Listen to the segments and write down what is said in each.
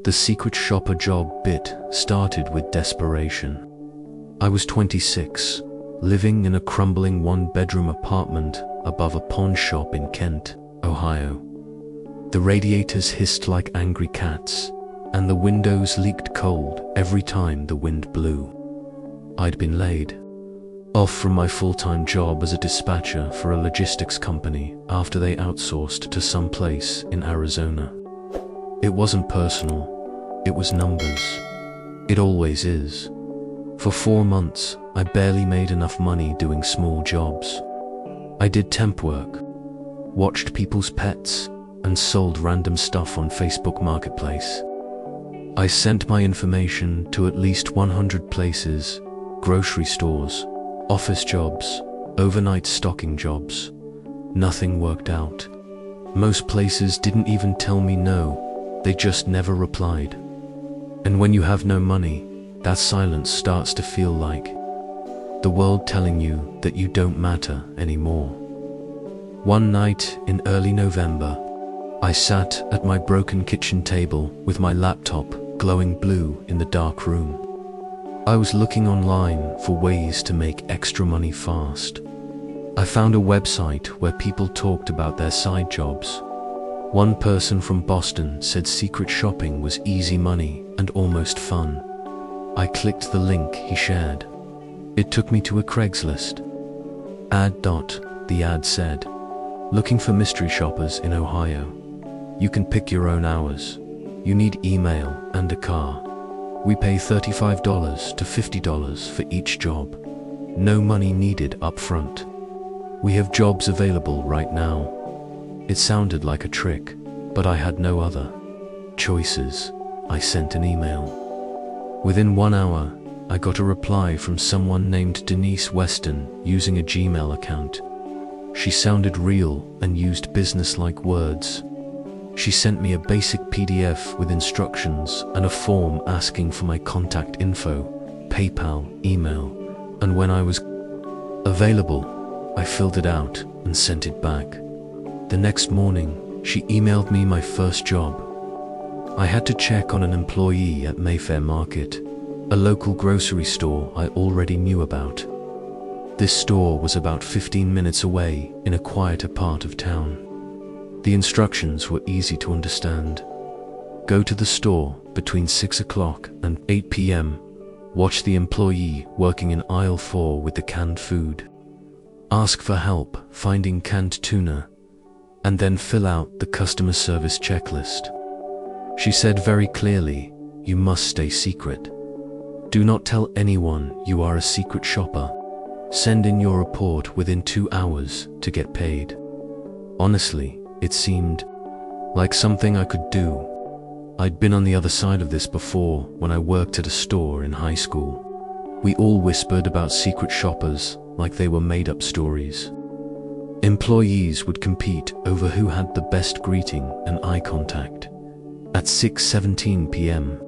The secret shopper job bit started with desperation. I was 26, living in a crumbling one-bedroom apartment above a pawn shop in Kent, Ohio. The radiators hissed like angry cats, and the windows leaked cold every time the wind blew. I'd been laid off from my full-time job as a dispatcher for a logistics company after they outsourced to some place in Arizona. It wasn't personal, it was numbers. It always is. For 4 months, I barely made enough money doing small jobs. I did temp work, watched people's pets, and sold random stuff on Facebook Marketplace. I sent my information to at least 100 places, grocery stores, office jobs, overnight stocking jobs. Nothing worked out. Most places didn't even tell me no, they just never replied. And when you have no money, that silence starts to feel like the world telling you that you don't matter anymore. One night in early November, I sat at my broken kitchen table with my laptop glowing blue in the dark room. I was looking online for ways to make extra money fast. I found a website where people talked about their side jobs. One person from Boston said secret shopping was easy money and almost fun. I clicked the link he shared. It took me to a Craigslist. The ad said, looking for mystery shoppers in Ohio. You can pick your own hours. You need email and a car. We pay $35 to $50 for each job. No money needed up front. We have jobs available right now. It sounded like a trick, but I had no other choices. I sent an email. Within 1 hour, I got a reply from someone named Denise Weston using a Gmail account. She sounded real and used business-like words. She sent me a basic PDF with instructions and a form asking for my contact info, PayPal, email, and when I was available, I filled it out and sent it back. The next morning, she emailed me my first job. I had to check on an employee at Mayfair Market, a local grocery store I already knew about. This store was about 15 minutes away in a quieter part of town. The instructions were easy to understand. Go to the store between 6 o'clock and 8 p.m. Watch the employee working in aisle 4 with the canned food. Ask for help finding canned tuna, and then fill out the customer service checklist. She said very clearly, you must stay secret. Do not tell anyone you are a secret shopper. Send in your report within 2 hours to get paid. Honestly, it seemed like something I could do. I'd been on the other side of this before when I worked at a store in high school. We all whispered about secret shoppers like they were made-up stories. Employees would compete over who had the best greeting and eye contact. At 6:17 p.m.,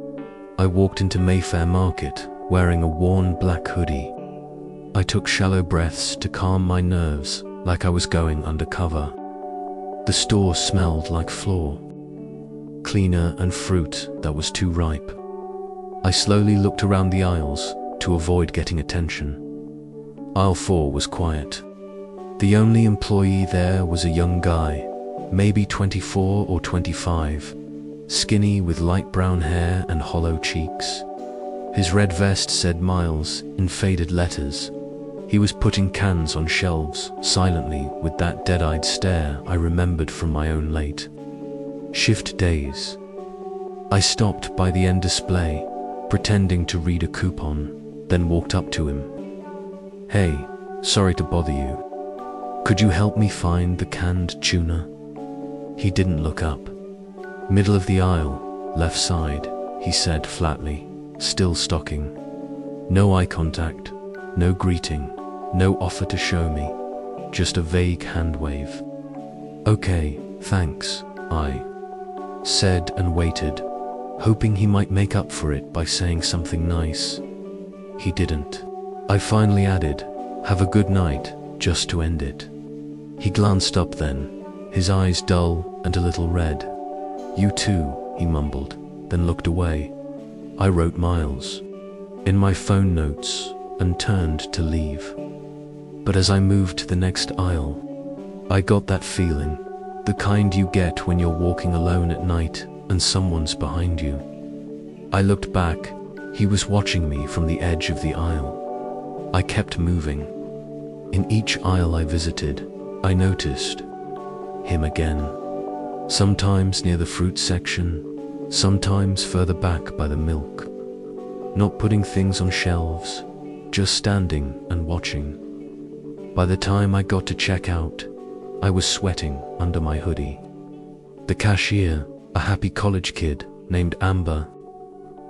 I walked into Mayfair Market wearing a worn black hoodie. I took shallow breaths to calm my nerves like I was going undercover. The store smelled like floor, cleaner and fruit that was too ripe. I slowly looked around the aisles to avoid getting attention. Aisle 4 was quiet. The only employee there was a young guy, maybe 24 or 25, skinny with light brown hair and hollow cheeks. His red vest said Miles in faded letters. He was putting cans on shelves silently with that dead-eyed stare I remembered from my own late shift days. I stopped by the end display, pretending to read a coupon, then walked up to him. Hey, sorry to bother you. Could you help me find the canned tuna? He didn't look up. Middle of the aisle, left side, he said flatly, still stocking. No eye contact, no greeting, no offer to show me, just a vague hand wave. Okay, thanks, I said and waited, hoping he might make up for it by saying something nice. He didn't. I finally added, have a good night, just to end it. He glanced up then, his eyes dull and a little red. You too, he mumbled. then looked away. I wrote Miles in my phone notes and turned to leave. But as I moved to the next aisle, I got that feeling, the kind you get when you're walking alone at night and someone's behind you. I looked back. He was watching me from the edge of the aisle. I kept moving. In each aisle I visited, I noticed him again. Sometimes near the fruit section, sometimes further back by the milk. Not putting things on shelves, just standing and watching. By the time I got to checkout, I was sweating under my hoodie. The cashier, a happy college kid named Amber,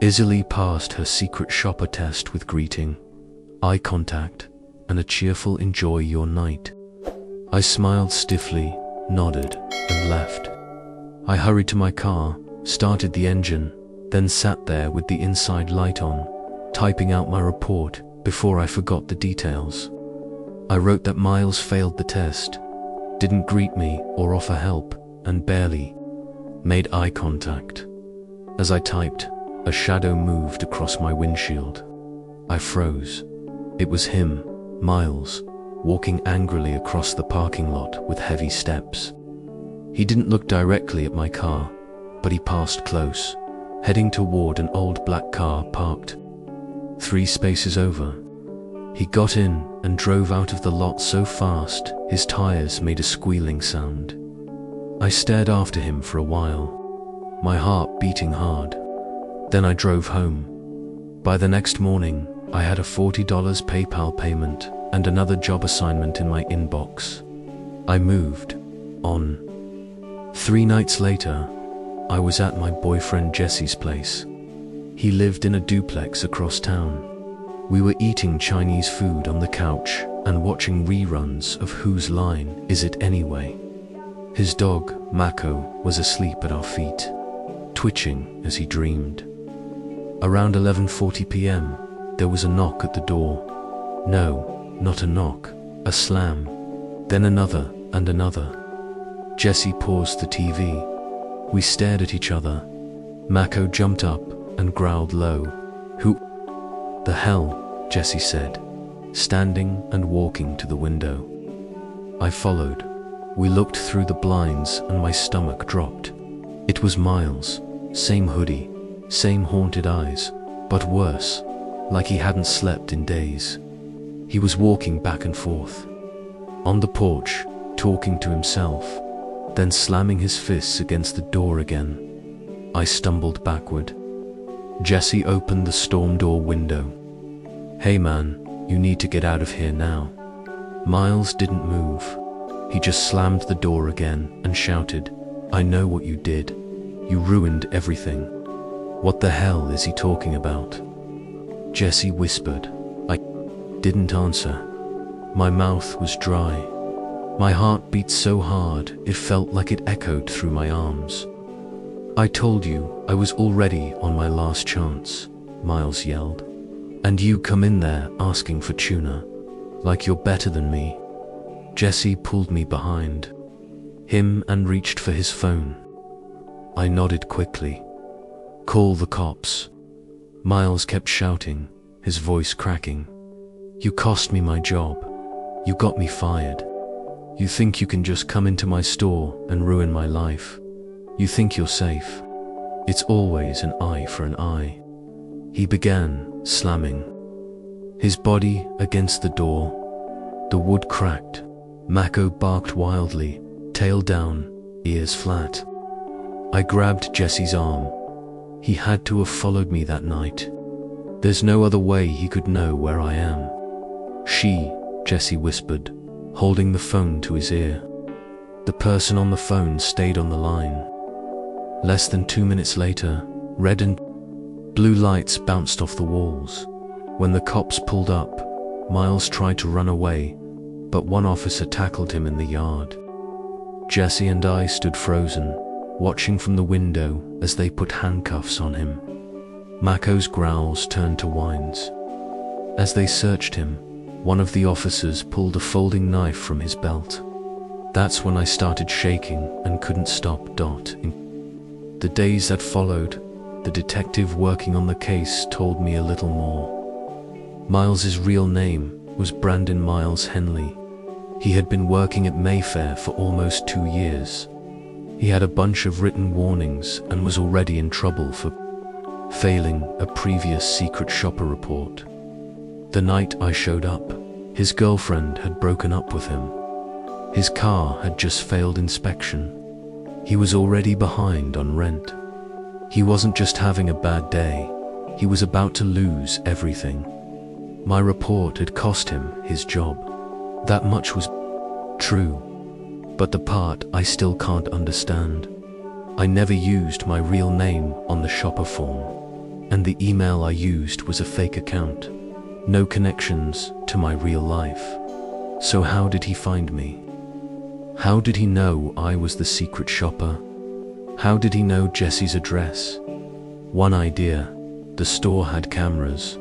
easily passed her secret shopper test with greeting, eye contact, and a cheerful "enjoy your night." I smiled stiffly, nodded, and left. I hurried to my car, started the engine, then sat there with the inside light on, typing out my report before I forgot the details. I wrote that Miles failed the test, didn't greet me or offer help, and barely made eye contact. As I typed, a shadow moved across my windshield. I froze. It was him, Miles, walking angrily across the parking lot with heavy steps. He didn't look directly at my car, but he passed close, heading toward an old black car parked 3 spaces over. He got in and drove out of the lot so fast his tires made a squealing sound. I stared after him for a while, my heart beating hard. Then I drove home. By the next morning, I had a $40 PayPal payment and another job assignment in my inbox. I moved on. 3 nights later, I was at my boyfriend Jesse's place. He lived in a duplex across town. We were eating Chinese food on the couch and watching reruns of Whose Line Is It Anyway? His dog, Mako, was asleep at our feet, twitching as he dreamed. Around 11:40 p.m., there was a knock at the door. No, not a knock, a slam. Then another and another. Jesse paused the TV. We stared at each other. Mako jumped up and growled low. "Who the hell?" Jesse said, standing and walking to the window. I followed. We looked through the blinds and my stomach dropped. It was Miles, same hoodie, same haunted eyes, but worse, like he hadn't slept in days. He was walking back and forth on the porch, talking to himself, then slamming his fists against the door again. I stumbled backward. Jesse opened the storm door window. "Hey man, you need to get out of here now." Miles didn't move. He just slammed the door again and shouted, "I know what you did. You ruined everything." "What the hell is he talking about?" Jesse whispered. I didn't answer. My mouth was dry. My heart beat so hard it felt like it echoed through my arms. "I told you I was already on my last chance," Miles yelled. "And you come in there asking for tuna, like you're better than me." Jesse pulled me behind him and reached for his phone. I nodded quickly. "Call the cops." Miles kept shouting, his voice cracking. "You cost me my job. You got me fired. You think you can just come into my store and ruin my life. You think you're safe. It's always an eye for an eye." He began slamming his body against the door. The wood cracked. Mako barked wildly, tail down, ears flat. I grabbed Jesse's arm. He had to have followed me that night. There's no other way he could know where I am. Jesse whispered, holding the phone to his ear. The person on the phone stayed on the line. Less than 2 minutes later, red and blue lights bounced off the walls. When the cops pulled up, Miles tried to run away, but one officer tackled him in the yard. Jesse and I stood frozen, watching from the window as they put handcuffs on him. Mako's growls turned to whines. As they searched him, one of the officers pulled a folding knife from his belt. That's when I started shaking and couldn't stop. In the days that followed, the detective working on the case told me a little more. Miles's real name was Brandon Miles Henley. He had been working at Mayfair for almost 2 years. He had a bunch of written warnings and was already in trouble for failing a previous secret shopper report. The night I showed up, his girlfriend had broken up with him. His car had just failed inspection. He was already behind on rent. He wasn't just having a bad day, he was about to lose everything. My report had cost him his job. That much was true. But the part I still can't understand. I never used my real name on the shopper form, and the email I used was a fake account. No connections to my real life. So how did he find me? How did he know I was the secret shopper? How did he know Jesse's address? One idea, the store had cameras.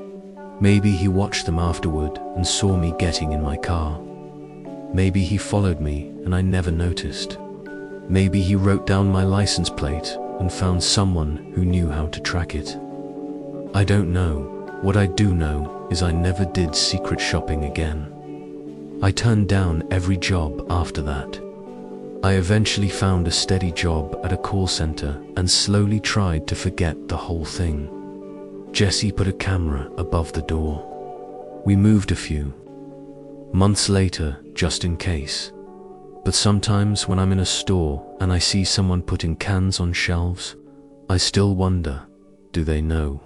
Maybe he watched them afterward and saw me getting in my car. Maybe he followed me and I never noticed. Maybe he wrote down my license plate and found someone who knew how to track it. I don't know. What I do know is I never did secret shopping again. I turned down every job after that. I eventually found a steady job at a call center and slowly tried to forget the whole thing. Jesse put a camera above the door. We moved a few months later, just in case. But sometimes when I'm in a store and I see someone putting cans on shelves, I still wonder, do they know?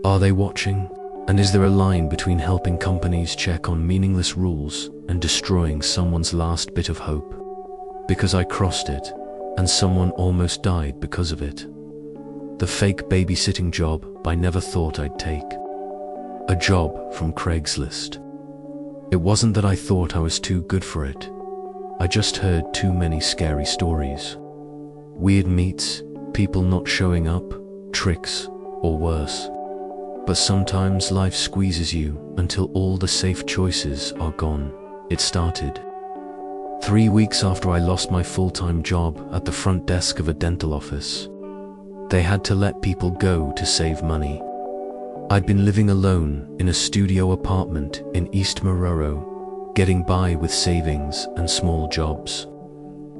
Are they watching? And is there a line between helping companies check on meaningless rules and destroying someone's last bit of hope? Because I crossed it, and someone almost died because of it. The fake babysitting job I never thought I'd take. A job from Craigslist. It wasn't that I thought I was too good for it. I just heard too many scary stories. Weird meets, people not showing up, tricks, or worse. But sometimes life squeezes you until all the safe choices are gone. It started 3 weeks after I lost my full-time job at the front desk of a dental office. They had to let people go to save money. I'd been living alone in a studio apartment in East Maroro, getting by with savings and small jobs.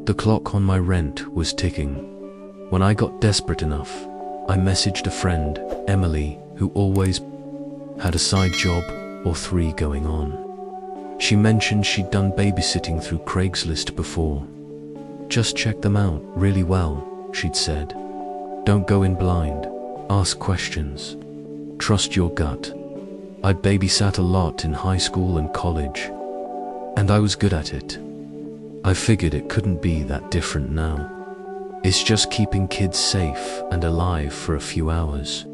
The clock on my rent was ticking. When I got desperate enough, I messaged a friend, Emily, who always had a side job or 3 going on. She mentioned she'd done babysitting through Craigslist before. Just check them out really well, she'd said. Don't go in blind. Ask questions. Trust your gut. I'd babysat a lot in high school and college, and I was good at it. I figured it couldn't be that different now. It's just keeping kids safe and alive for a few hours.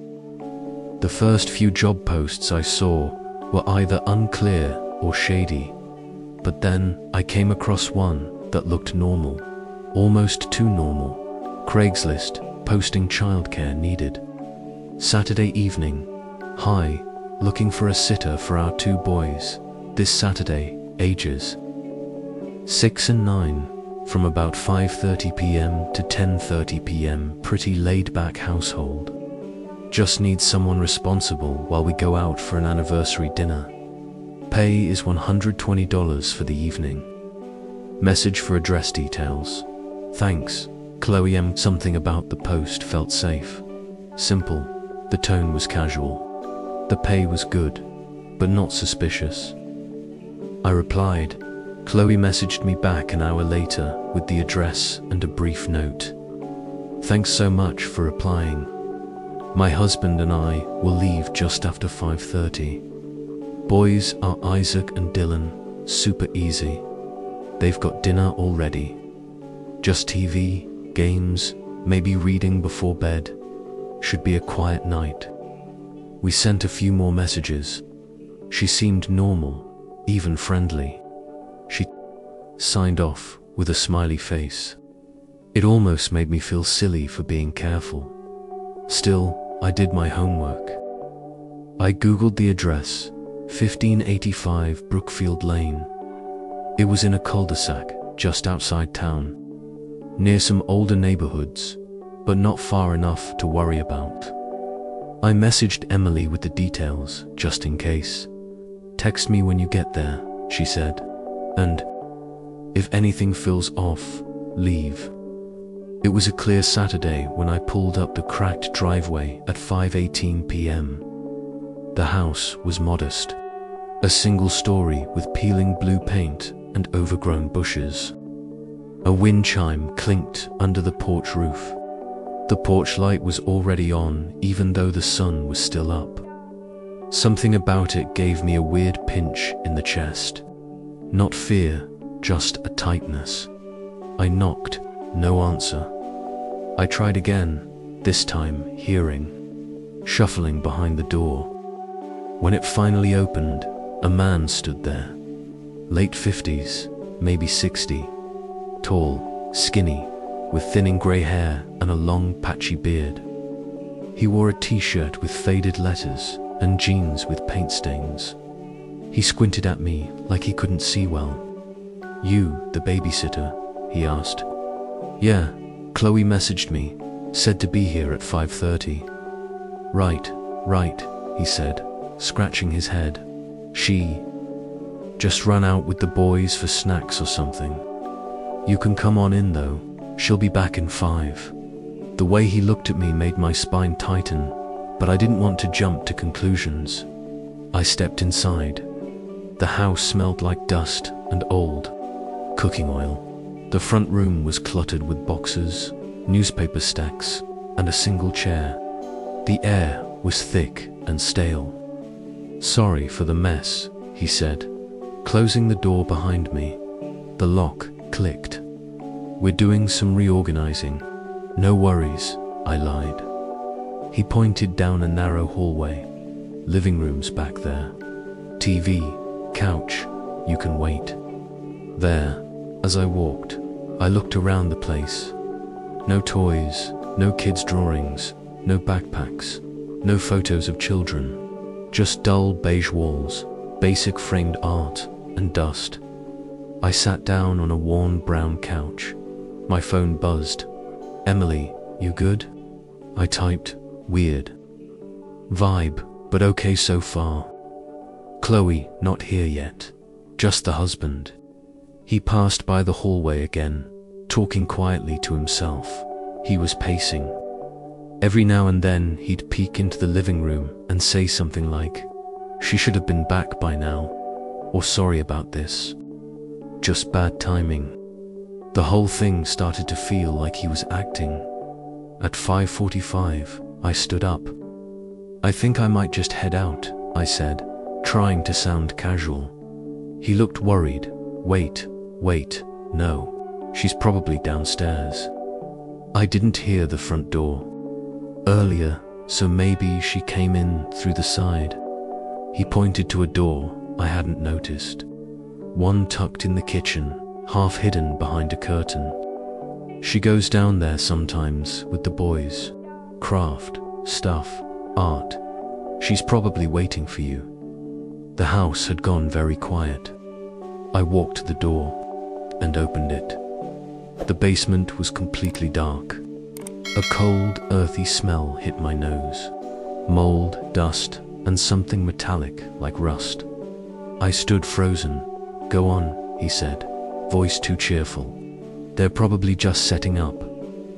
The first few job posts I saw were either unclear or shady, but then I came across one that looked normal, almost too normal. Craigslist, posting childcare needed. Saturday evening. Hi, looking for a sitter for our 2 boys. This Saturday, ages 6 and 9, from about 5:30 p.m. to 10:30 p.m. Pretty laid-back household. Just need someone responsible while we go out for an anniversary dinner. Pay is $120 for the evening. Message for address details. Thanks, Chloe M. Something about the post felt safe. Simple. The tone was casual. The pay was good, but not suspicious. I replied. Chloe messaged me back an hour later with the address and a brief note. Thanks so much for replying. My husband and I will leave just after 5:30. Boys are Isaac and Dylan, super easy. They've got dinner already. Just TV, games, maybe reading before bed. Should be a quiet night. We sent a few more messages. She seemed normal, even friendly. She signed off with a smiley face. It almost made me feel silly for being careful. Still, I did my homework. I googled the address, 1585 Brookfield Lane. It was in a cul-de-sac just outside town, near some older neighborhoods. but not far enough to worry about. I messaged Emily with the details, just in case. "Text me when you get there," she said. "And if anything feels off, leave." It was a clear Saturday when I pulled up the cracked driveway at 5:18 p.m. The house was modest. A single story with peeling blue paint and overgrown bushes. A wind chime clinked under the porch roof. The porch light was already on, even though the sun was still up. Something about it gave me a weird pinch in the chest. Not fear, just a tightness. I knocked, no answer. I tried again, this time hearing. Shuffling behind the door. When it finally opened, a man stood there. Late 50s, maybe 60. Tall, skinny, with thinning grey hair and a long patchy beard. He wore a t-shirt with faded letters and jeans with paint stains. He squinted at me like he couldn't see well. "You, the babysitter?" he asked. "Yeah, Chloe messaged me, said to be here at 5:30. Right, he said, scratching his head. "She just ran out with the boys for snacks or something. You can come on in though, she'll be back in 5. The way he looked at me made my spine tighten, but I didn't want to jump to conclusions. I stepped inside. The house smelled like dust and old cooking oil. The front room was cluttered with boxes, newspaper stacks, and a single chair. The air was thick and stale. "Sorry for the mess," he said, closing the door behind me. The lock clicked. "We're doing some reorganizing. No worries," I lied. He pointed down a narrow hallway. "Living room's back there. TV, couch, you can wait." There, as I walked, I looked around the place. No toys, no kids' drawings, no backpacks, no photos of children. Just dull beige walls, basic framed art, and dust. I sat down on a worn brown couch. My phone buzzed. "Emily, you good?" I typed, "Weird vibe, but okay so far." "Chloe, not here yet. Just the husband." He passed by the hallway again, talking quietly to himself. He was pacing. Every now and then he'd peek into the living room and say something like, "She should have been back by now," or "Sorry about this. Just bad timing." The whole thing started to feel like he was acting. At 5:45, I stood up. "I think I might just head out," I said, trying to sound casual. He looked worried. Wait, no. She's probably downstairs. I didn't hear the front door earlier, so maybe she came in through the side. He pointed to a door I hadn't noticed. One tucked in the kitchen, half hidden behind a curtain. "She goes down there sometimes with the boys. Craft, stuff, art. She's probably waiting for you." The house had gone very quiet. I walked to the door and opened it. The basement was completely dark. A cold, earthy smell hit my nose. Mold, dust, and something metallic like rust. I stood frozen. "Go on," he said, voice too cheerful. "They're probably just setting up."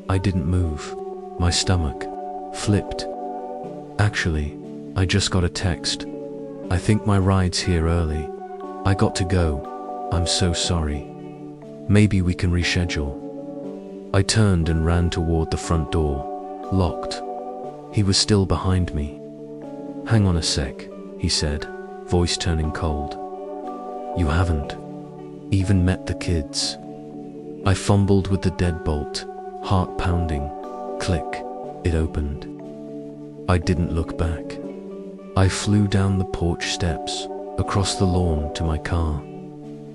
I didn't move. My stomach flipped. "Actually, I just got a text. I think my ride's here early. I got to go. I'm so sorry. Maybe we can reschedule." I turned and ran toward the front door, locked. He was still behind me. "Hang on a sec," he said, voice turning cold. "You haven't even met the kids." I fumbled with the deadbolt, heart pounding. Click, it opened. I didn't look back. I flew down the porch steps, across the lawn to my car.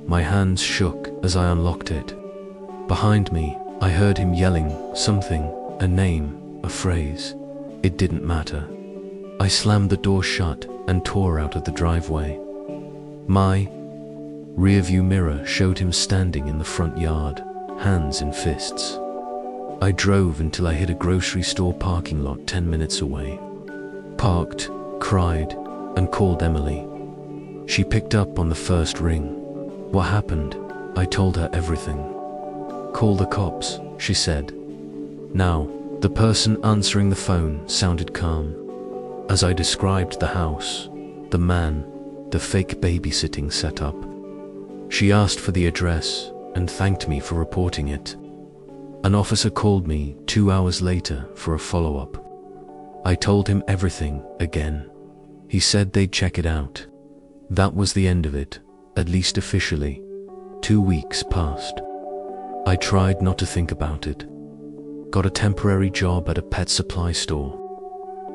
My hands shook as I unlocked it. Behind me, I heard him yelling something, a name, a phrase. It didn't matter. I slammed the door shut and tore out of the driveway. My rearview mirror showed him standing in the front yard, hands in fists. I drove until I hit a grocery store parking lot 10 minutes away. Parked, cried, and called Emily. She picked up on the first ring. What happened? I told her everything. Call the cops, she said. Now, the person answering the phone sounded calm. As I described the house, the man, the fake babysitting setup. She asked for the address and thanked me for reporting it. An officer called me 2 hours later for a follow-up. I told him everything again. He said they'd check it out. That was the end of it, at least officially. 2 weeks passed. I tried not to think about it. Got a temporary job at a pet supply store.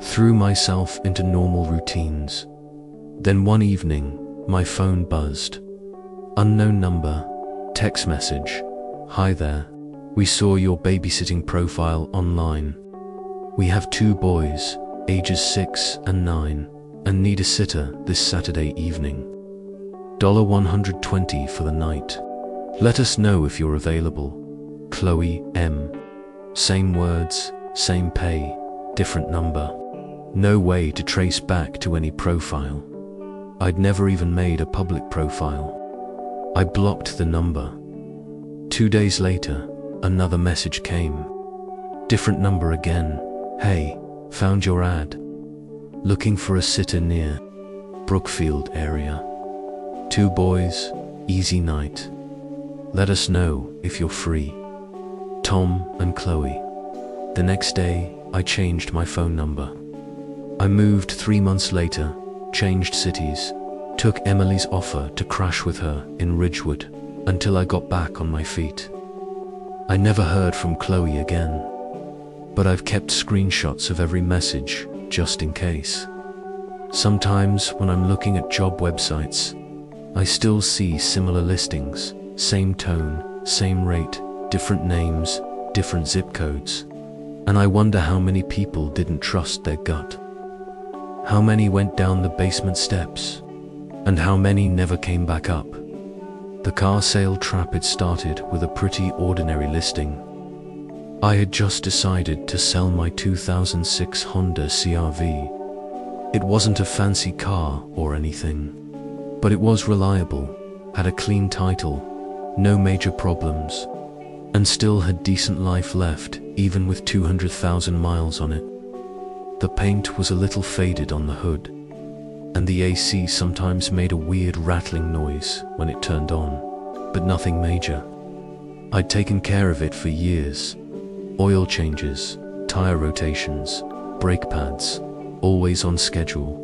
Threw myself into normal routines. Then one evening, my phone buzzed. Unknown number, text message. Hi there. We saw your babysitting profile online. We have 2 boys, ages 6 and 9, and need a sitter this Saturday evening. $120 for the night. Let us know if you're available. Chloe M. Same words, same pay, different number. No way to trace back to any profile. I'd never even made a public profile. I blocked the number. 2 days later, another message came. Different number again. Hey, found your ad. Looking for a sitter near Brookfield area. 2 boys, easy night. Let us know if you're free. Tom and Chloe. The next day, I changed my phone number. I moved 3 months later, changed cities, took Emily's offer to crash with her in Ridgewood until I got back on my feet. I never heard from Chloe again, but I've kept screenshots of every message just in case. Sometimes when I'm looking at job websites, I still see similar listings, same tone, same rate, different names, different zip codes, and I wonder how many people didn't trust their gut. How many went down the basement steps, and how many never came back up. The car sale trap had started with a pretty ordinary listing. I had just decided to sell my 2006 Honda CR-V. It wasn't a fancy car or anything, but it was reliable, had a clean title, no major problems, and still had decent life left even with 200,000 miles on it. The paint was a little faded on the hood, and the AC sometimes made a weird rattling noise when it turned on, but nothing major. I'd taken care of it for years. Oil changes, tire rotations, brake pads, always on schedule.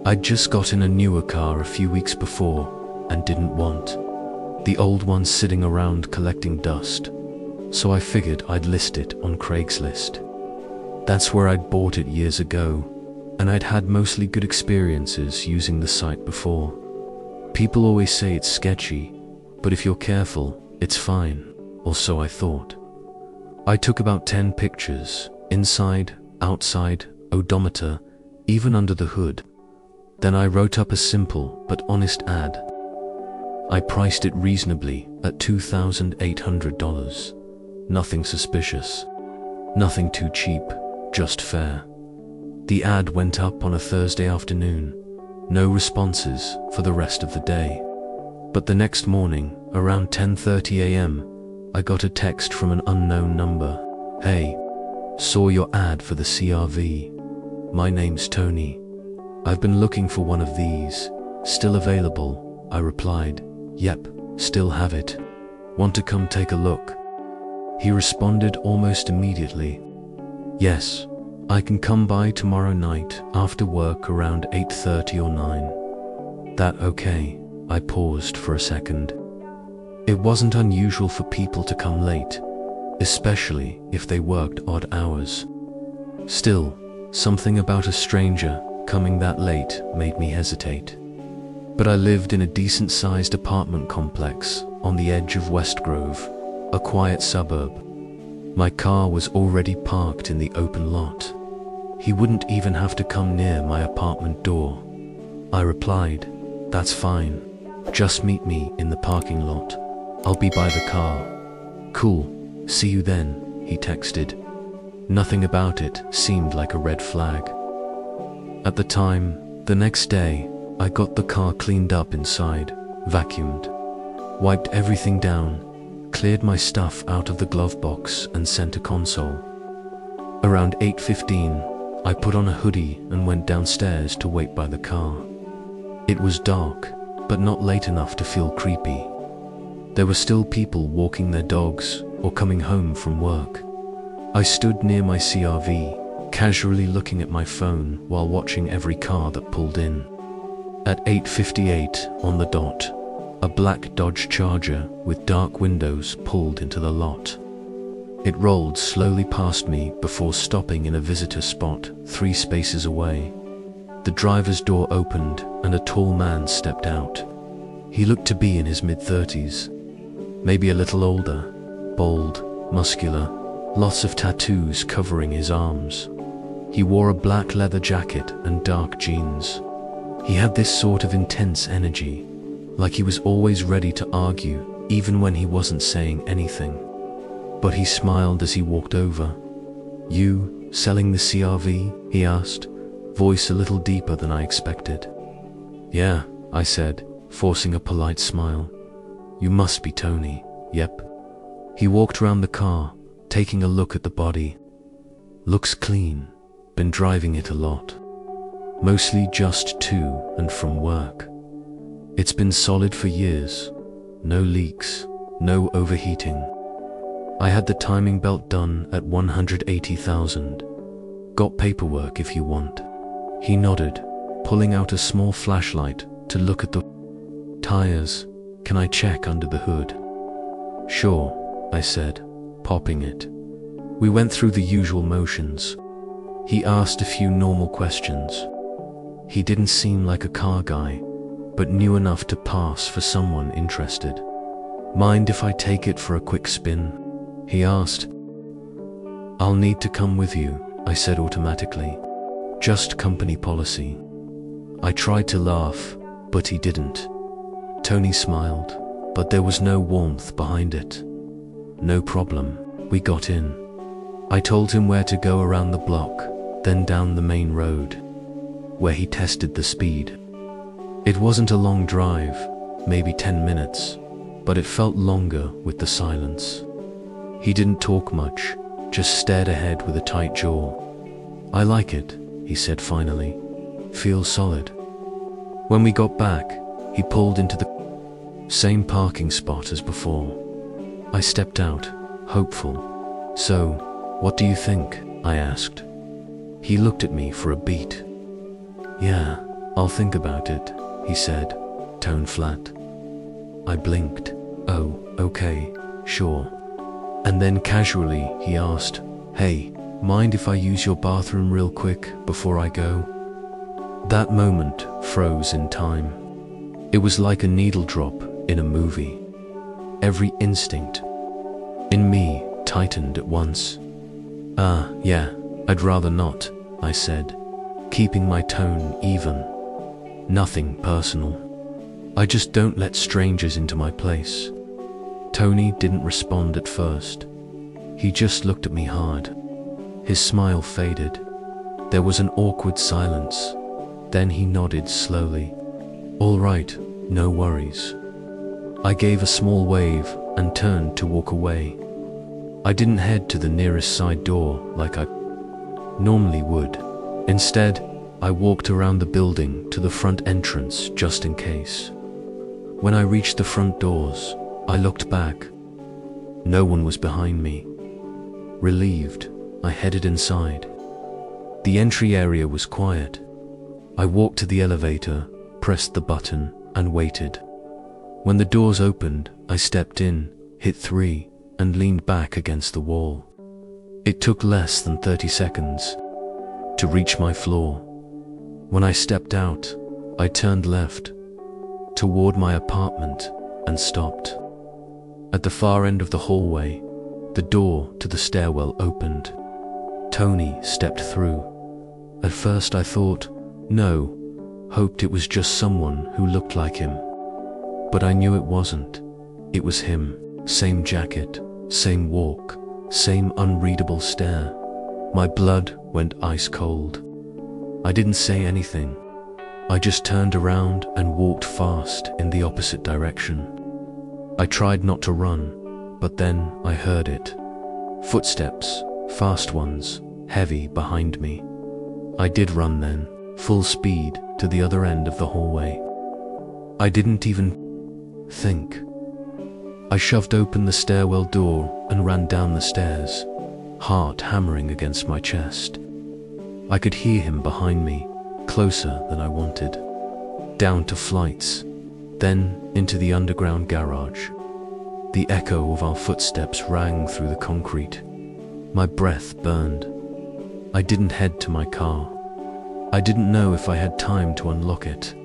I'd just gotten a newer car a few weeks before and didn't want the old one sitting around collecting dust, so I figured I'd list it on Craigslist. That's where I'd bought it years ago, and I'd had mostly good experiences using the site before. People always say it's sketchy, but if you're careful, it's fine, or so I thought. I took about 10 pictures, inside, outside, odometer, even under the hood. Then I wrote up a simple but honest ad. I priced it reasonably at $2,800. Nothing suspicious. Nothing too cheap, just fair. The ad went up on a Thursday afternoon. No responses for the rest of the day. But the next morning, around 10:30 a.m., I got a text from an unknown number. Hey, saw your ad for the CR-V. My name's Tony. I've been looking for one of these. Still available, I replied. Yep, still have it. Want to come take a look? He responded almost immediately. Yes, I can come by tomorrow night after work around 8:30 or 9. That okay? I paused for a second. It wasn't unusual for people to come late, especially if they worked odd hours. Still, something about a stranger coming that late made me hesitate. But I lived in a decent-sized apartment complex on the edge of West Grove, a quiet suburb. My car was already parked in the open lot. He wouldn't even have to come near my apartment door. I replied, "That's fine. Just meet me in the parking lot. I'll be by the car." "Cool, see you then," he texted. Nothing about it seemed like a red flag. At the time, the next day, I got the car cleaned up inside, vacuumed, wiped everything down, cleared my stuff out of the glove box and center console. Around 8:15, I put on a hoodie and went downstairs to wait by the car. It was dark, but not late enough to feel creepy. There were still people walking their dogs or coming home from work. I stood near my CRV, casually looking at my phone while watching every car that pulled in. At 8:58 on the dot, a black Dodge Charger with dark windows pulled into the lot. It rolled slowly past me before stopping in a visitor spot 3 spaces away. The driver's door opened and a tall man stepped out. He looked to be in his mid-30s, maybe a little older, bald, muscular, lots of tattoos covering his arms. He wore a black leather jacket and dark jeans. He had this sort of intense energy, like he was always ready to argue, even when he wasn't saying anything. But he smiled as he walked over. "You, selling the CRV?" he asked, voice a little deeper than I expected. "Yeah," I said, forcing a polite smile. "You must be Tony." "Yep." He walked around the car, taking a look at the body. "Looks clean. Been driving it a lot. Mostly just to and from work. It's been solid for years. No leaks, no overheating. I had the timing belt done at 180,000. Got paperwork if you want." He nodded, pulling out a small flashlight to look at the tires. "Can I check under the hood?" "Sure," I said, popping it. We went through the usual motions. He asked a few normal questions. He didn't seem like a car guy, but knew enough to pass for someone interested. "Mind if I take it for a quick spin?" he asked. "I'll need to come with you," I said automatically. "Just company policy." I tried to laugh, but he didn't. Tony smiled, but there was no warmth behind it. "No problem." We got in. I told him where to go around the block, then down the main road, where he tested the speed. It wasn't a long drive, maybe 10 minutes, but it felt longer with the silence. He didn't talk much, just stared ahead with a tight jaw. "I like it," he said finally. "Feels solid." When we got back, he pulled into the same parking spot as before. I stepped out, hopeful. "So, what do you think?" I asked. He looked at me for a beat. "Yeah, I'll think about it," he said, tone flat. I blinked. "Oh, okay, sure." And then casually he asked, "Hey, mind if I use your bathroom real quick before I go?" That moment froze in time. It was like a needle drop in a movie. Every instinct in me tightened at once. Yeah, I'd rather not," I said, keeping my tone even. "Nothing personal. I just don't let strangers into my place." Tony didn't respond at first. He just looked at me hard. His smile faded. There was an awkward silence. Then he nodded slowly. "All right, no worries." I gave a small wave and turned to walk away. I didn't head to the nearest side door like I normally would. Instead, I walked around the building to the front entrance just in case. When I reached the front doors, I looked back. No one was behind me. Relieved, I headed inside. The entry area was quiet. I walked to the elevator, pressed the button, and waited. When the doors opened, I stepped in, hit 3, and leaned back against the wall. It took less than 30 seconds to reach my floor. When I stepped out, I turned left toward my apartment and stopped. At the far end of the hallway, the door to the stairwell opened. Tony stepped through. At first I thought, no, hoped it was just someone who looked like him. But I knew it wasn't. It was him. Same jacket, same walk, Same unreadable stare. My blood went ice cold. I didn't say anything. I just turned around and walked fast in the opposite direction. I tried not to run, but then I heard it. Footsteps, fast ones, heavy behind me. I did run then, full speed, to the other end of the hallway. I didn't even think. I shoved open the stairwell door and ran down the stairs, heart hammering against my chest. I could hear him behind me, closer than I wanted. Down to flights, then into the underground garage. The echo of our footsteps rang through the concrete. My breath burned. I didn't head to my car. I didn't know if I had time to unlock it.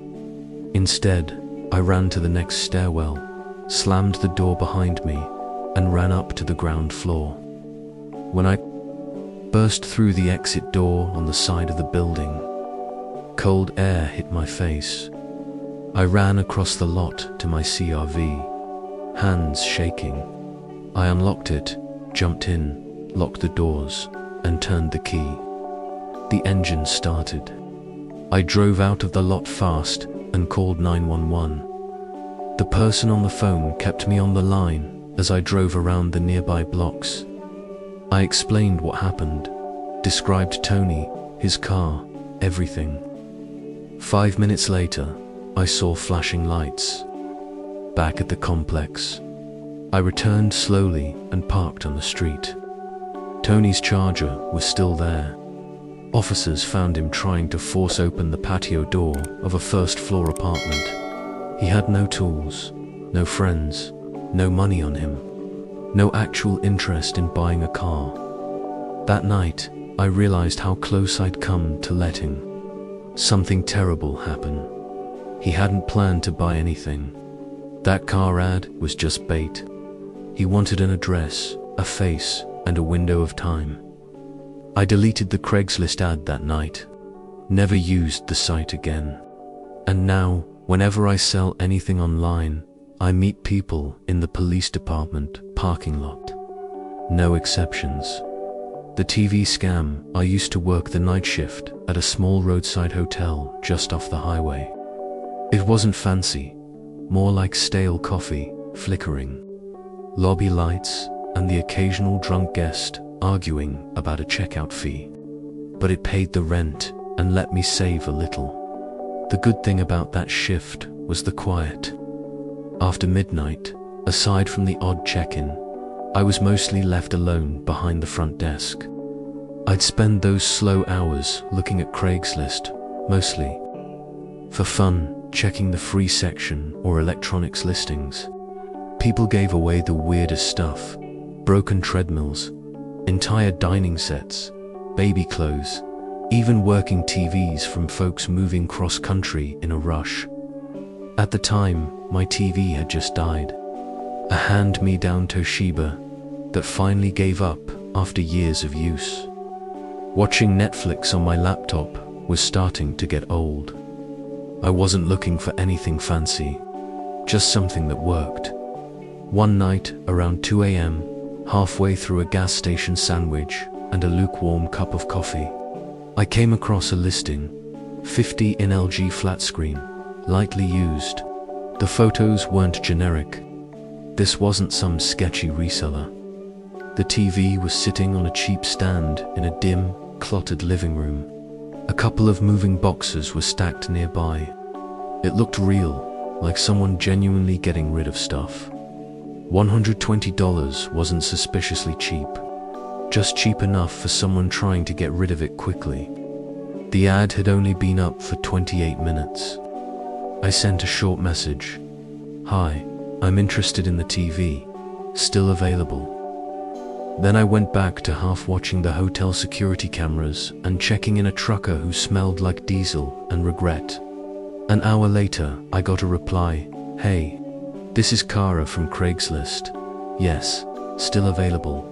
Instead, I ran to the next stairwell, slammed the door behind me, and ran up to the ground floor. When I burst through the exit door on the side of the building, cold air hit my face. I ran across the lot to my CRV, hands shaking. I unlocked it, jumped in, locked the doors, and turned the key. The engine started. I drove out of the lot fast and called 911. The person on the phone kept me on the line as I drove around the nearby blocks. I explained what happened, described Tony, his car, everything. 5 minutes later, I saw flashing lights. Back at the complex, I returned slowly and parked on the street. Tony's Charger was still there. Officers found him trying to force open the patio door of a first-floor apartment. He had no tools, no friends, no money on him, no actual interest in buying a car. That night, I realized how close I'd come to letting something terrible happen. He hadn't planned to buy anything. That car ad was just bait. He wanted an address, a face, and a window of time. I deleted the Craigslist ad that night, never used the site again. And now, whenever I sell anything online, I meet people in the police department parking lot. No exceptions. The TV scam, I used to work the night shift at a small roadside hotel just off the highway. It wasn't fancy, more like stale coffee, flickering, lobby lights, and the occasional drunk guest arguing about a checkout fee. But it paid the rent and let me save a little. The good thing about that shift was the quiet. After midnight, aside from the odd check-in, I was mostly left alone behind the front desk. I'd spend those slow hours looking at Craigslist, mostly for fun, checking the free section or electronics listings. People gave away the weirdest stuff: broken treadmills, entire dining sets, baby clothes, even working TVs from folks moving cross-country in a rush. At the time, my TV had just died. A hand-me-down Toshiba that finally gave up after years of use. Watching Netflix on my laptop was starting to get old. I wasn't looking for anything fancy, just something that worked. One night, around 2 a.m., halfway through a gas station sandwich and a lukewarm cup of coffee, I came across a listing, 50 in LG flat screen, lightly used. The photos weren't generic. This wasn't some sketchy reseller. The TV was sitting on a cheap stand in a dim, cluttered living room. A couple of moving boxes were stacked nearby. It looked real, like someone genuinely getting rid of stuff. $120 wasn't suspiciously cheap, just cheap enough for someone trying to get rid of it quickly. The ad had only been up for 28 minutes. I sent a short message. "Hi, I'm interested in the TV. Still available?" Then I went back to half watching the hotel security cameras and checking in a trucker who smelled like diesel and regret. An hour later, I got a reply. "Hey, this is Kara from Craigslist. Yes, still available.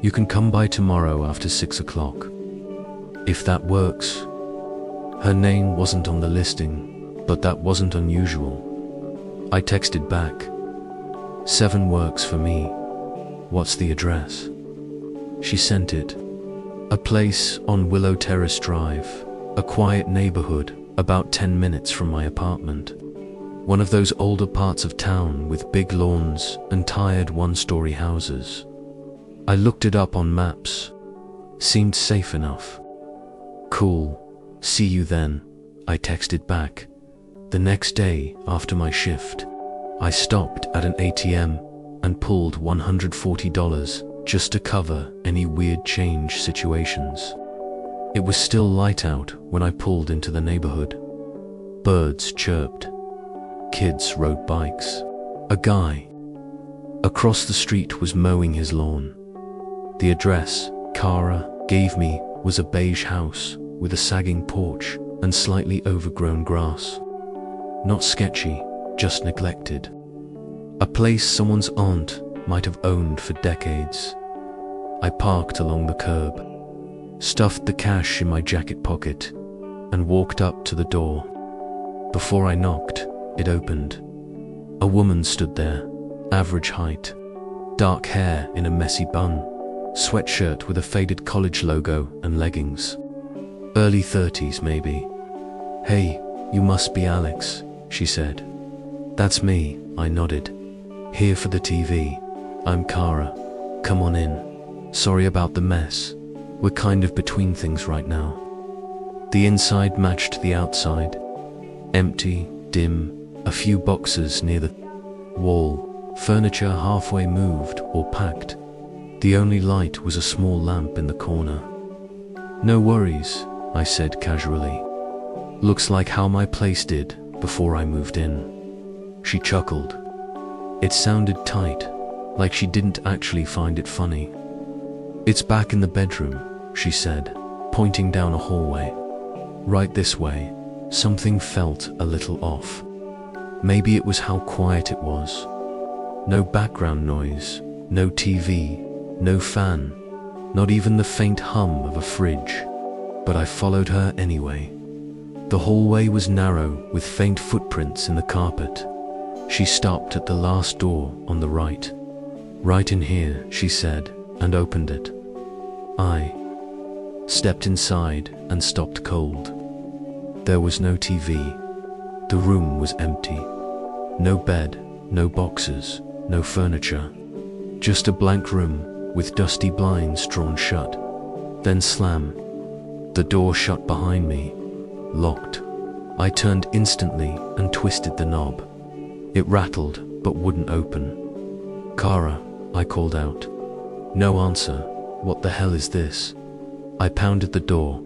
You can come by tomorrow after 6 o'clock. If that works." Her name wasn't on the listing, but that wasn't unusual. I texted back. 7 works for me. What's the address? she sent it. A place on Willow Terrace Drive, a quiet neighborhood about 10 minutes from my apartment. One of those older parts of town with big lawns and tired one-story houses. I looked it up on maps. Seemed safe enough. Cool. See you then, I texted back. The next day, after my shift, I stopped at an ATM and pulled $140 just to cover any weird change situations. It was still light out when I pulled into the neighborhood. Birds chirped. Kids rode bikes. A guy across the street was mowing his lawn. The address Kara gave me was a beige house with a sagging porch and slightly overgrown grass. Not sketchy, just neglected. A place someone's aunt might have owned for decades. I parked along the curb, stuffed the cash in my jacket pocket, and walked up to the door. Before I knocked, it opened. A woman stood there, average height, dark hair in a messy bun, sweatshirt with a faded college logo and leggings. Early 30s maybe. "Hey, you must be Alex," she said. "That's me," I nodded. "Here for the TV. I'm Kara. Come on in. Sorry about the mess. We're kind of between things right now." The inside matched the outside. Empty, dim, a few boxes near the wall, furniture halfway moved or packed. The only light was a small lamp in the corner. "No worries," I said casually. "Looks like how my place did before I moved in." She chuckled. It sounded tight, like she didn't actually find it funny. "It's back in the bedroom," she said, pointing down a hallway. "Right this way." Something felt a little off. Maybe it was how quiet it was. No background noise, no TV, no fan, not even the faint hum of a fridge. But I followed her anyway. The hallway was narrow with faint footprints in the carpet. She stopped at the last door on the right. "Right in here," she said, and opened it. I stepped inside and stopped cold. There was no TV. The room was empty. No bed, no boxes, no furniture. Just a blank room with dusty blinds drawn shut. Then slam. The door shut behind me. Locked. I turned instantly and twisted the knob. It rattled but wouldn't open. "Kara," I called out. No answer. "What the hell is this?" I pounded the door.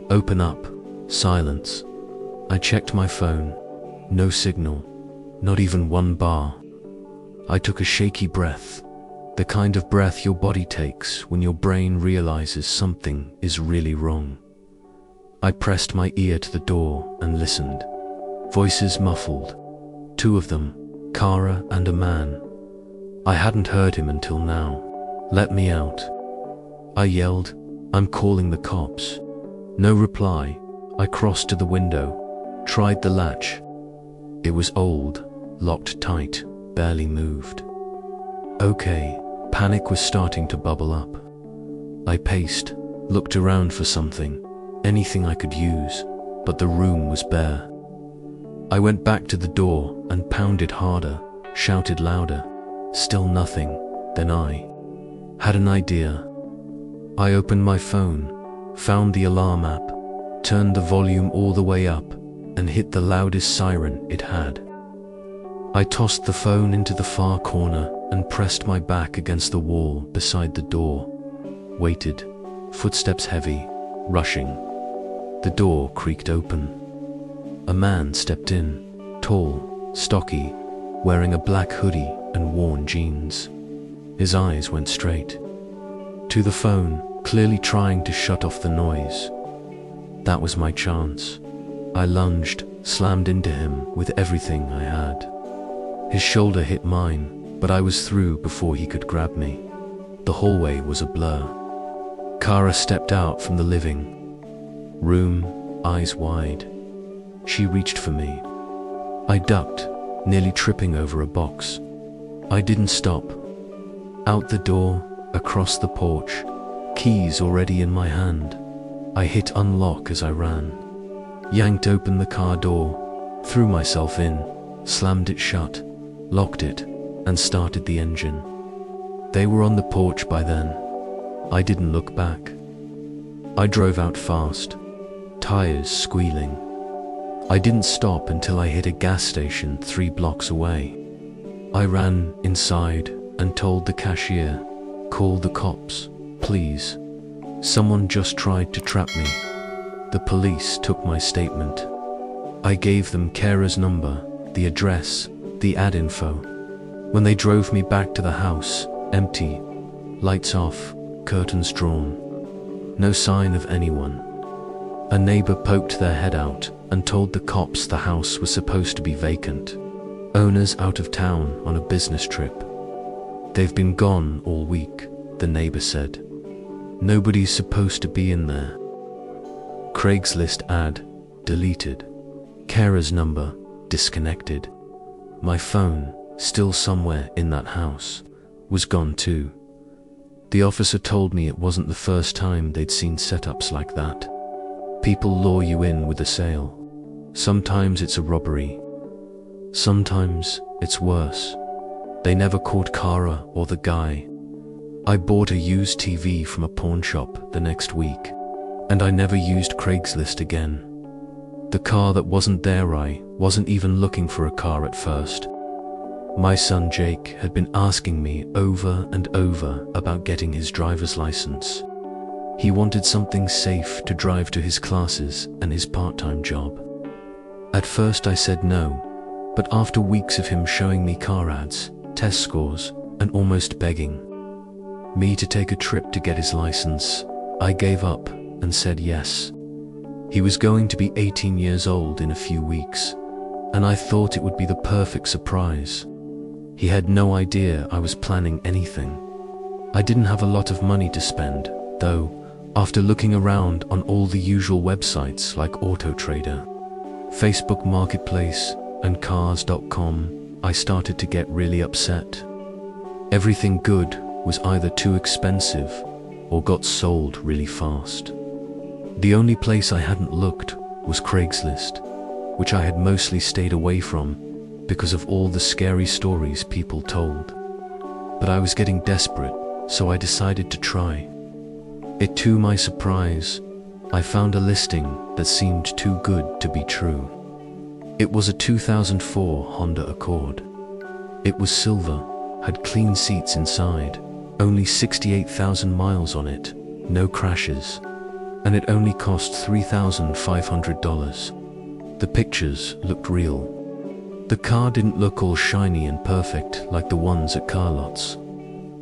"Open up." Silence. I checked my phone. No signal. Not even one bar. I took a shaky breath. The kind of breath your body takes when your brain realizes something is really wrong. I pressed my ear to the door and listened. Voices muffled. Two of them, Kara and a man. I hadn't heard him until now. "Let me out," I yelled. "I'm calling the cops." No reply. I crossed to the window, tried the latch. It was old, locked tight, barely moved. Okay, panic was starting to bubble up. I paced, looked around for something, anything I could use, but the room was bare. I went back to the door and pounded harder, shouted louder. Still nothing. Then I had an idea. I opened my phone, found the alarm app, turned the volume all the way up, and hit the loudest siren it had. I tossed the phone into the far corner and pressed my back against the wall beside the door. Waited, footsteps heavy, rushing. The door creaked open. A man stepped in, tall, stocky, wearing a black hoodie and worn jeans. His eyes went straight to the phone, clearly trying to shut off the noise. That was my chance. I lunged, slammed into him with everything I had. His shoulder hit mine, but I was through before he could grab me. The hallway was a blur. Kara stepped out from the living room, eyes wide. She reached for me. I ducked, nearly tripping over a box. I didn't stop. Out the door, across the porch, keys already in my hand. I hit unlock as I ran, yanked open the car door, threw myself in, slammed it shut, locked it, and started the engine. They were on the porch by then. I didn't look back. I drove out fast, tires squealing. I didn't stop until I hit a gas station 3 blocks away. I ran inside and told the cashier, "Call the cops, please. Someone just tried to trap me." The police took my statement. I gave them Kara's number, the address, the ad info. When they drove me back to the house, empty, lights off, curtains drawn. No sign of anyone. A neighbor poked their head out and told the cops the house was supposed to be vacant. Owners out of town on a business trip. "They've been gone all week," the neighbor said. "Nobody's supposed to be in there." Craigslist ad, deleted. Kara's number, disconnected. My phone, still somewhere in that house, was gone too. The officer told me it wasn't the first time they'd seen setups like that. People lure you in with a sale. Sometimes it's a robbery. Sometimes it's worse. They never caught Kara or the guy. I bought a used TV from a pawn shop the next week, and I never used Craigslist again. The car that wasn't there, I wasn't even looking for a car at first. My son Jake had been asking me over and over about getting his driver's license. He wanted something safe to drive to his classes and his part-time job. At first I said no, but after weeks of him showing me car ads, test scores, and almost begging me to take a trip to get his license, I gave up and said yes. He was going to be 18 years old in a few weeks, and I thought it would be the perfect surprise. He had no idea I was planning anything. I didn't have a lot of money to spend, though, after looking around on all the usual websites like AutoTrader, Facebook Marketplace, and Cars.com, I started to get really upset. Everything good was either too expensive or got sold really fast. The only place I hadn't looked was Craigslist, which I had mostly stayed away from because of all the scary stories people told. But I was getting desperate, so I decided to try. To my surprise, I found a listing that seemed too good to be true. It was a 2004 Honda Accord. It was silver, had clean seats inside, only 68,000 miles on it, no crashes, and it only cost $3,500. The pictures looked real. The car didn't look all shiny and perfect like the ones at car lots.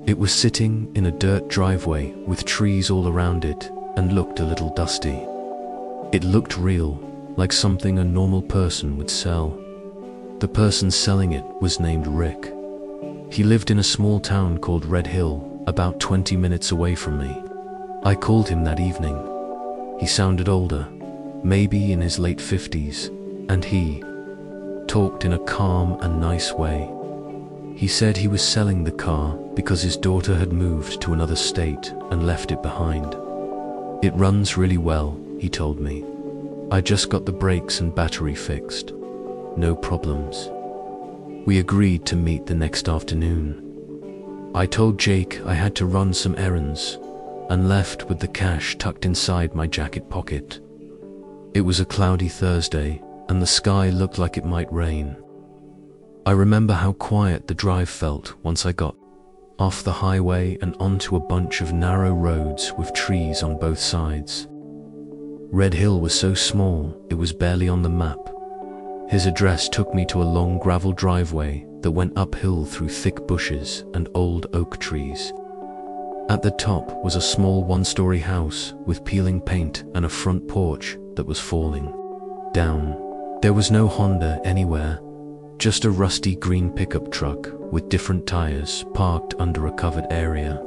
It was sitting in a dirt driveway with trees all around it and looked a little dusty. It looked real, like something a normal person would sell. The person selling it was named Rick. He lived in a small town called Red Hill, about 20 minutes away from me. I called him that evening. He sounded older, maybe in his late 50s, and he talked in a calm and nice way. He said he was selling the car because his daughter had moved to another state and left it behind. "It runs really well," he told me. "I just got the brakes and battery fixed. No problems." We agreed to meet the next afternoon. I told Jake I had to run some errands and left with the cash tucked inside my jacket pocket. It was a cloudy Thursday and the sky looked like it might rain. I remember how quiet the drive felt once I got off the highway and onto a bunch of narrow roads with trees on both sides. Red Hill was so small it was barely on the map. His address took me to a long gravel driveway that went uphill through thick bushes and old oak trees. At the top was a small one-story house with peeling paint and a front porch that was falling down. There was no Honda anywhere, just a rusty green pickup truck with different tires parked under a covered area.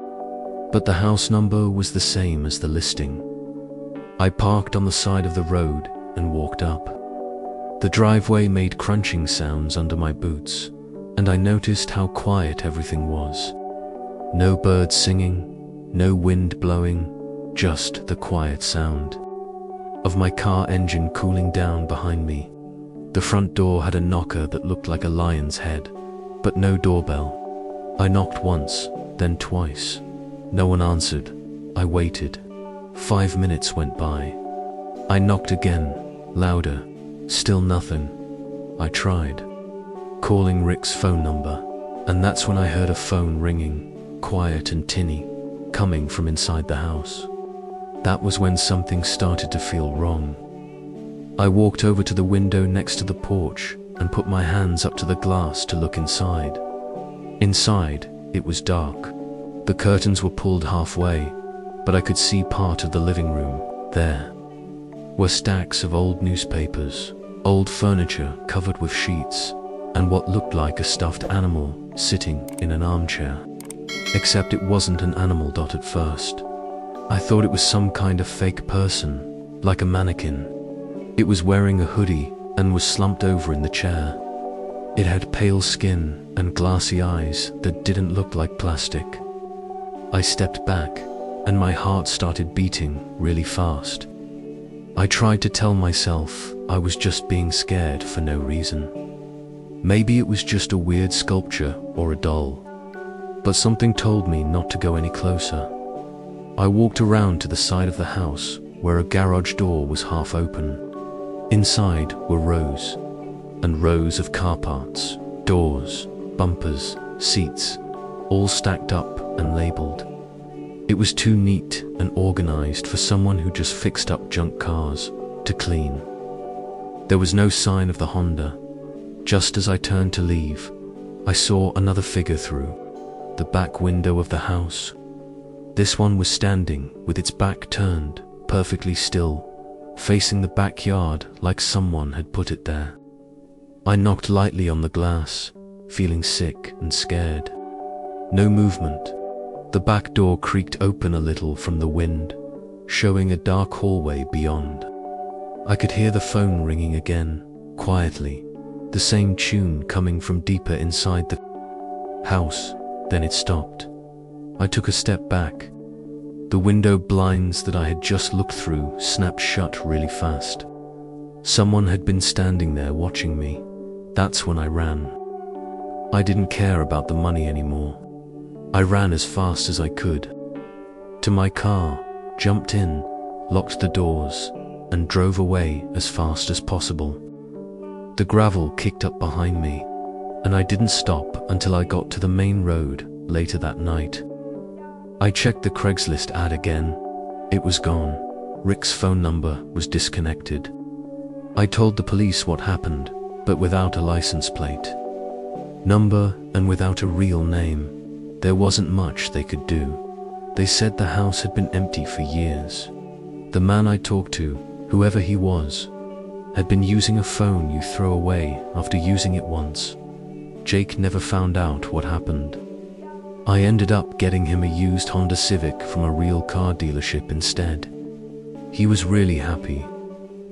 But the house number was the same as the listing. I parked on the side of the road and walked up. The driveway made crunching sounds under my boots, and I noticed how quiet everything was. No birds singing, no wind blowing, just the quiet sound of my car engine cooling down behind me. The front door had a knocker that looked like a lion's head, but no doorbell. I knocked once, then twice. No one answered. I waited. 5 minutes went by. I knocked again, louder. Still nothing. I tried calling Rick's phone number, and that's when I heard a phone ringing, quiet and tinny, coming from inside the house. That was when something started to feel wrong. I walked over to the window next to the porch and put my hands up to the glass to look inside. Inside, it was dark. The curtains were pulled halfway, but I could see part of the living room. There were stacks of old newspapers, old furniture covered with sheets, and what looked like a stuffed animal sitting in an armchair. Except it wasn't an animal at first. I thought it was some kind of fake person, like a mannequin. It was wearing a hoodie and was slumped over in the chair. It had pale skin and glassy eyes that didn't look like plastic. I stepped back, and my heart started beating really fast. I tried to tell myself I was just being scared for no reason. Maybe it was just a weird sculpture or a doll. But something told me not to go any closer. I walked around to the side of the house where a garage door was half open. Inside were rows and rows of car parts, doors, bumpers, seats, all stacked up and labeled. It was too neat and organized for someone who just fixed up junk cars to clean. There was no sign of the Honda. Just as I turned to leave, I saw another figure through the back window of the house. This one was standing with its back turned, perfectly still, facing the backyard like someone had put it there. I knocked lightly on the glass, feeling sick and scared. No movement. The back door creaked open a little from the wind, showing a dark hallway beyond. I could hear the phone ringing again, quietly, the same tune coming from deeper inside the house. Then it stopped. I took a step back. The window blinds that I had just looked through snapped shut really fast. Someone had been standing there watching me. That's when I ran. I didn't care about the money anymore. I ran as fast as I could to my car, jumped in, locked the doors, and drove away as fast as possible. The gravel kicked up behind me, and I didn't stop until I got to the main road later that night. I checked the Craigslist ad again. It was gone. Rick's phone number was disconnected. I told the police what happened, but without a license plate number and without a real name. There wasn't much they could do. They said the house had been empty for years. The man I talked to, whoever he was, had been using a phone you throw away after using it once. Jake never found out what happened. I ended up getting him a used Honda Civic from a real car dealership instead. He was really happy.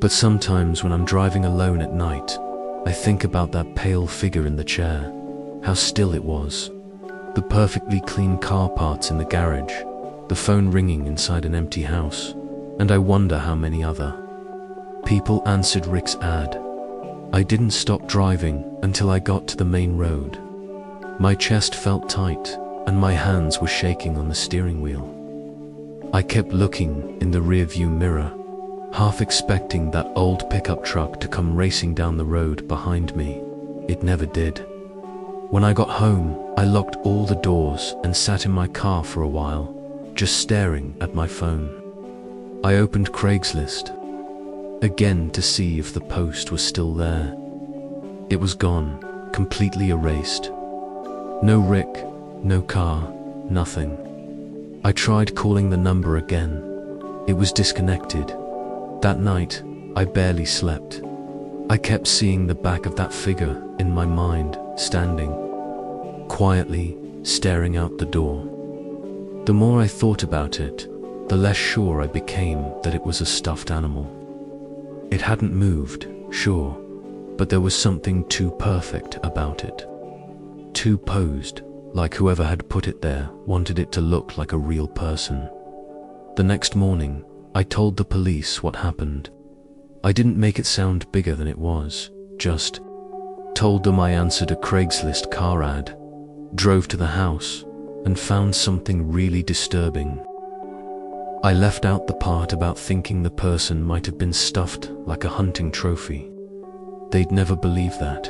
But sometimes when I'm driving alone at night, I think about that pale figure in the chair, how still it was. The perfectly clean car parts in the garage, the phone ringing inside an empty house, and I wonder how many other people answered Rick's ad. I didn't stop driving until I got to the main road. My chest felt tight, and my hands were shaking on the steering wheel. I kept looking in the rearview mirror, half expecting that old pickup truck to come racing down the road behind me. It never did. When I got home, I locked all the doors and sat in my car for a while, just staring at my phone. I opened Craigslist again to see if the post was still there. It was gone, completely erased. No Rick, no car, nothing. I tried calling the number again. It was disconnected. That night, I barely slept. I kept seeing the back of that figure in my mind, standing quietly, staring out the door. The more I thought about it, the less sure I became that it was a stuffed animal. It hadn't moved, sure, but there was something too perfect about it. Too posed, like whoever had put it there wanted it to look like a real person. The next morning, I told the police what happened. I didn't make it sound bigger than it was, just told them I answered a Craigslist car ad, drove to the house, and found something really disturbing. I left out the part about thinking the person might have been stuffed like a hunting trophy. They'd never believe that.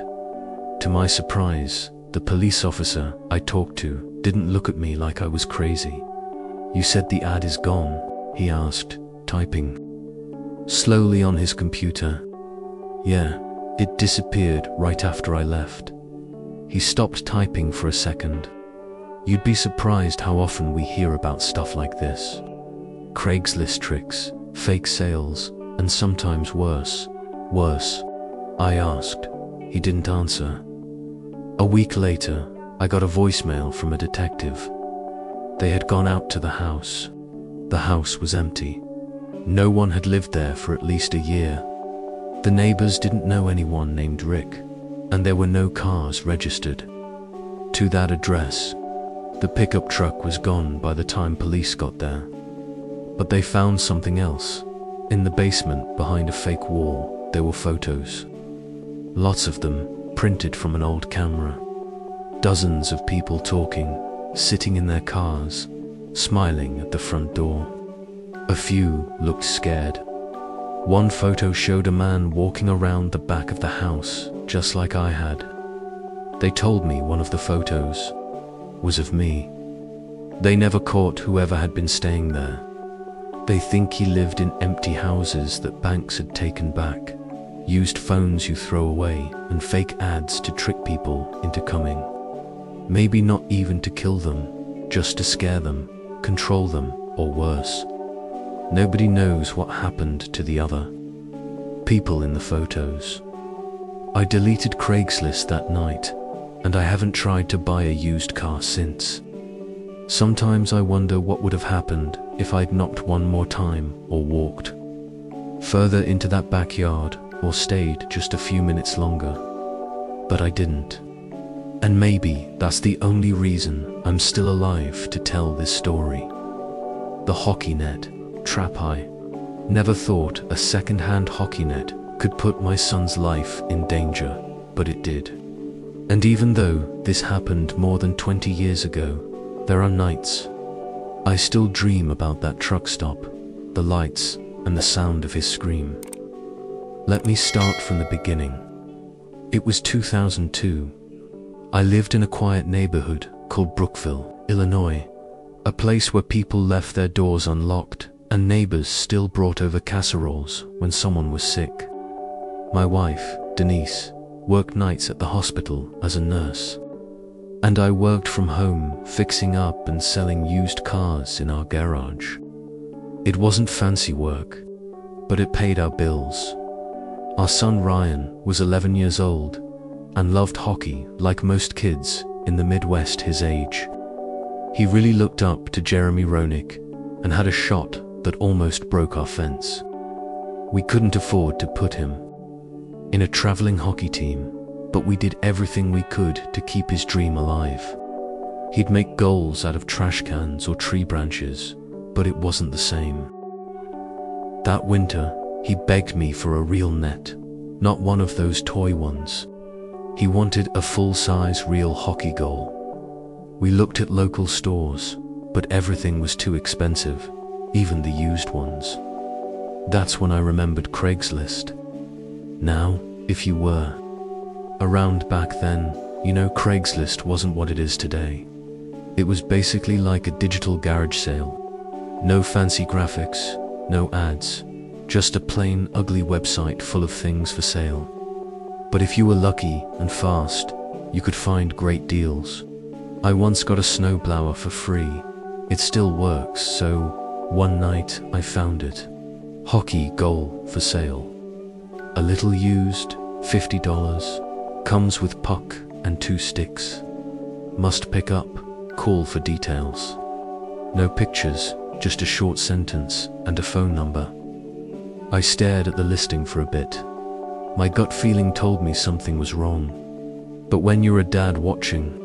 To my surprise, the police officer I talked to didn't look at me like I was crazy. "You said the ad is gone?" he asked, typing slowly on his computer. "Yeah, it disappeared right after I left." He stopped typing for a second. "You'd be surprised how often we hear about stuff like this. Craigslist tricks, fake sales, and sometimes worse." "Worse?" I asked. He didn't answer. A week later, I got a voicemail from a detective. They had gone out to the house. The house was empty. No one had lived there for at least a year. The neighbors didn't know anyone named Rick, and there were no cars registered to that address. The pickup truck was gone by the time police got there. But they found something else. In the basement, behind a fake wall, there were photos. Lots of them, printed from an old camera. Dozens of people talking, sitting in their cars, smiling at the front door. A few looked scared. One photo showed a man walking around the back of the house, just like I had. They told me one of the photos was of me. They never caught whoever had been staying there. They think he lived in empty houses that banks had taken back, used phones you throw away, and fake ads to trick people into coming. Maybe not even to kill them, just to scare them, control them, or worse. Nobody knows what happened to the other people in the photos. I deleted Craigslist that night, and I haven't tried to buy a used car since. Sometimes I wonder what would have happened if I'd knocked one more time or walked further into that backyard or stayed just a few minutes longer. But I didn't. And maybe that's the only reason I'm still alive to tell this story. The hockey net trap. I never thought a second-hand hockey net could put my son's life in danger, but it did. And even though this happened more than 20 years ago, there are nights I still dream about that truck stop, the lights, and the sound of his scream. Let me start from the beginning. It was 2002. I lived in a quiet neighborhood called Brookville, Illinois, a place where people left their doors unlocked and neighbors still brought over casseroles when someone was sick. My wife, Denise, worked nights at the hospital as a nurse, and I worked from home fixing up and selling used cars in our garage. It wasn't fancy work, but it paid our bills. Our son Ryan was 11 years old and loved hockey like most kids in the Midwest his age. He really looked up to Jeremy Roenick and had a shot that almost broke our fence. We couldn't afford to put him in a traveling hockey team, but we did everything we could to keep his dream alive. He'd make goals out of trash cans or tree branches, but it wasn't the same. That winter, he begged me for a real net, not one of those toy ones. He wanted a full-size real hockey goal. We looked at local stores, but everything was too expensive, even the used ones. That's when I remembered Craigslist. Now, if you were around back then, you know Craigslist wasn't what it is today. It was basically like a digital garage sale. No fancy graphics, no ads, just a plain, ugly website full of things for sale. But if you were lucky and fast, you could find great deals. I once got a snowblower for free. It still works, so one night I found it. Hockey goal for sale. A little used, $50. Comes with puck and 2 sticks. Must pick up, call for details. No pictures, just a short sentence and a phone number. I stared at the listing for a bit. My gut feeling told me something was wrong. But when you're a dad watching,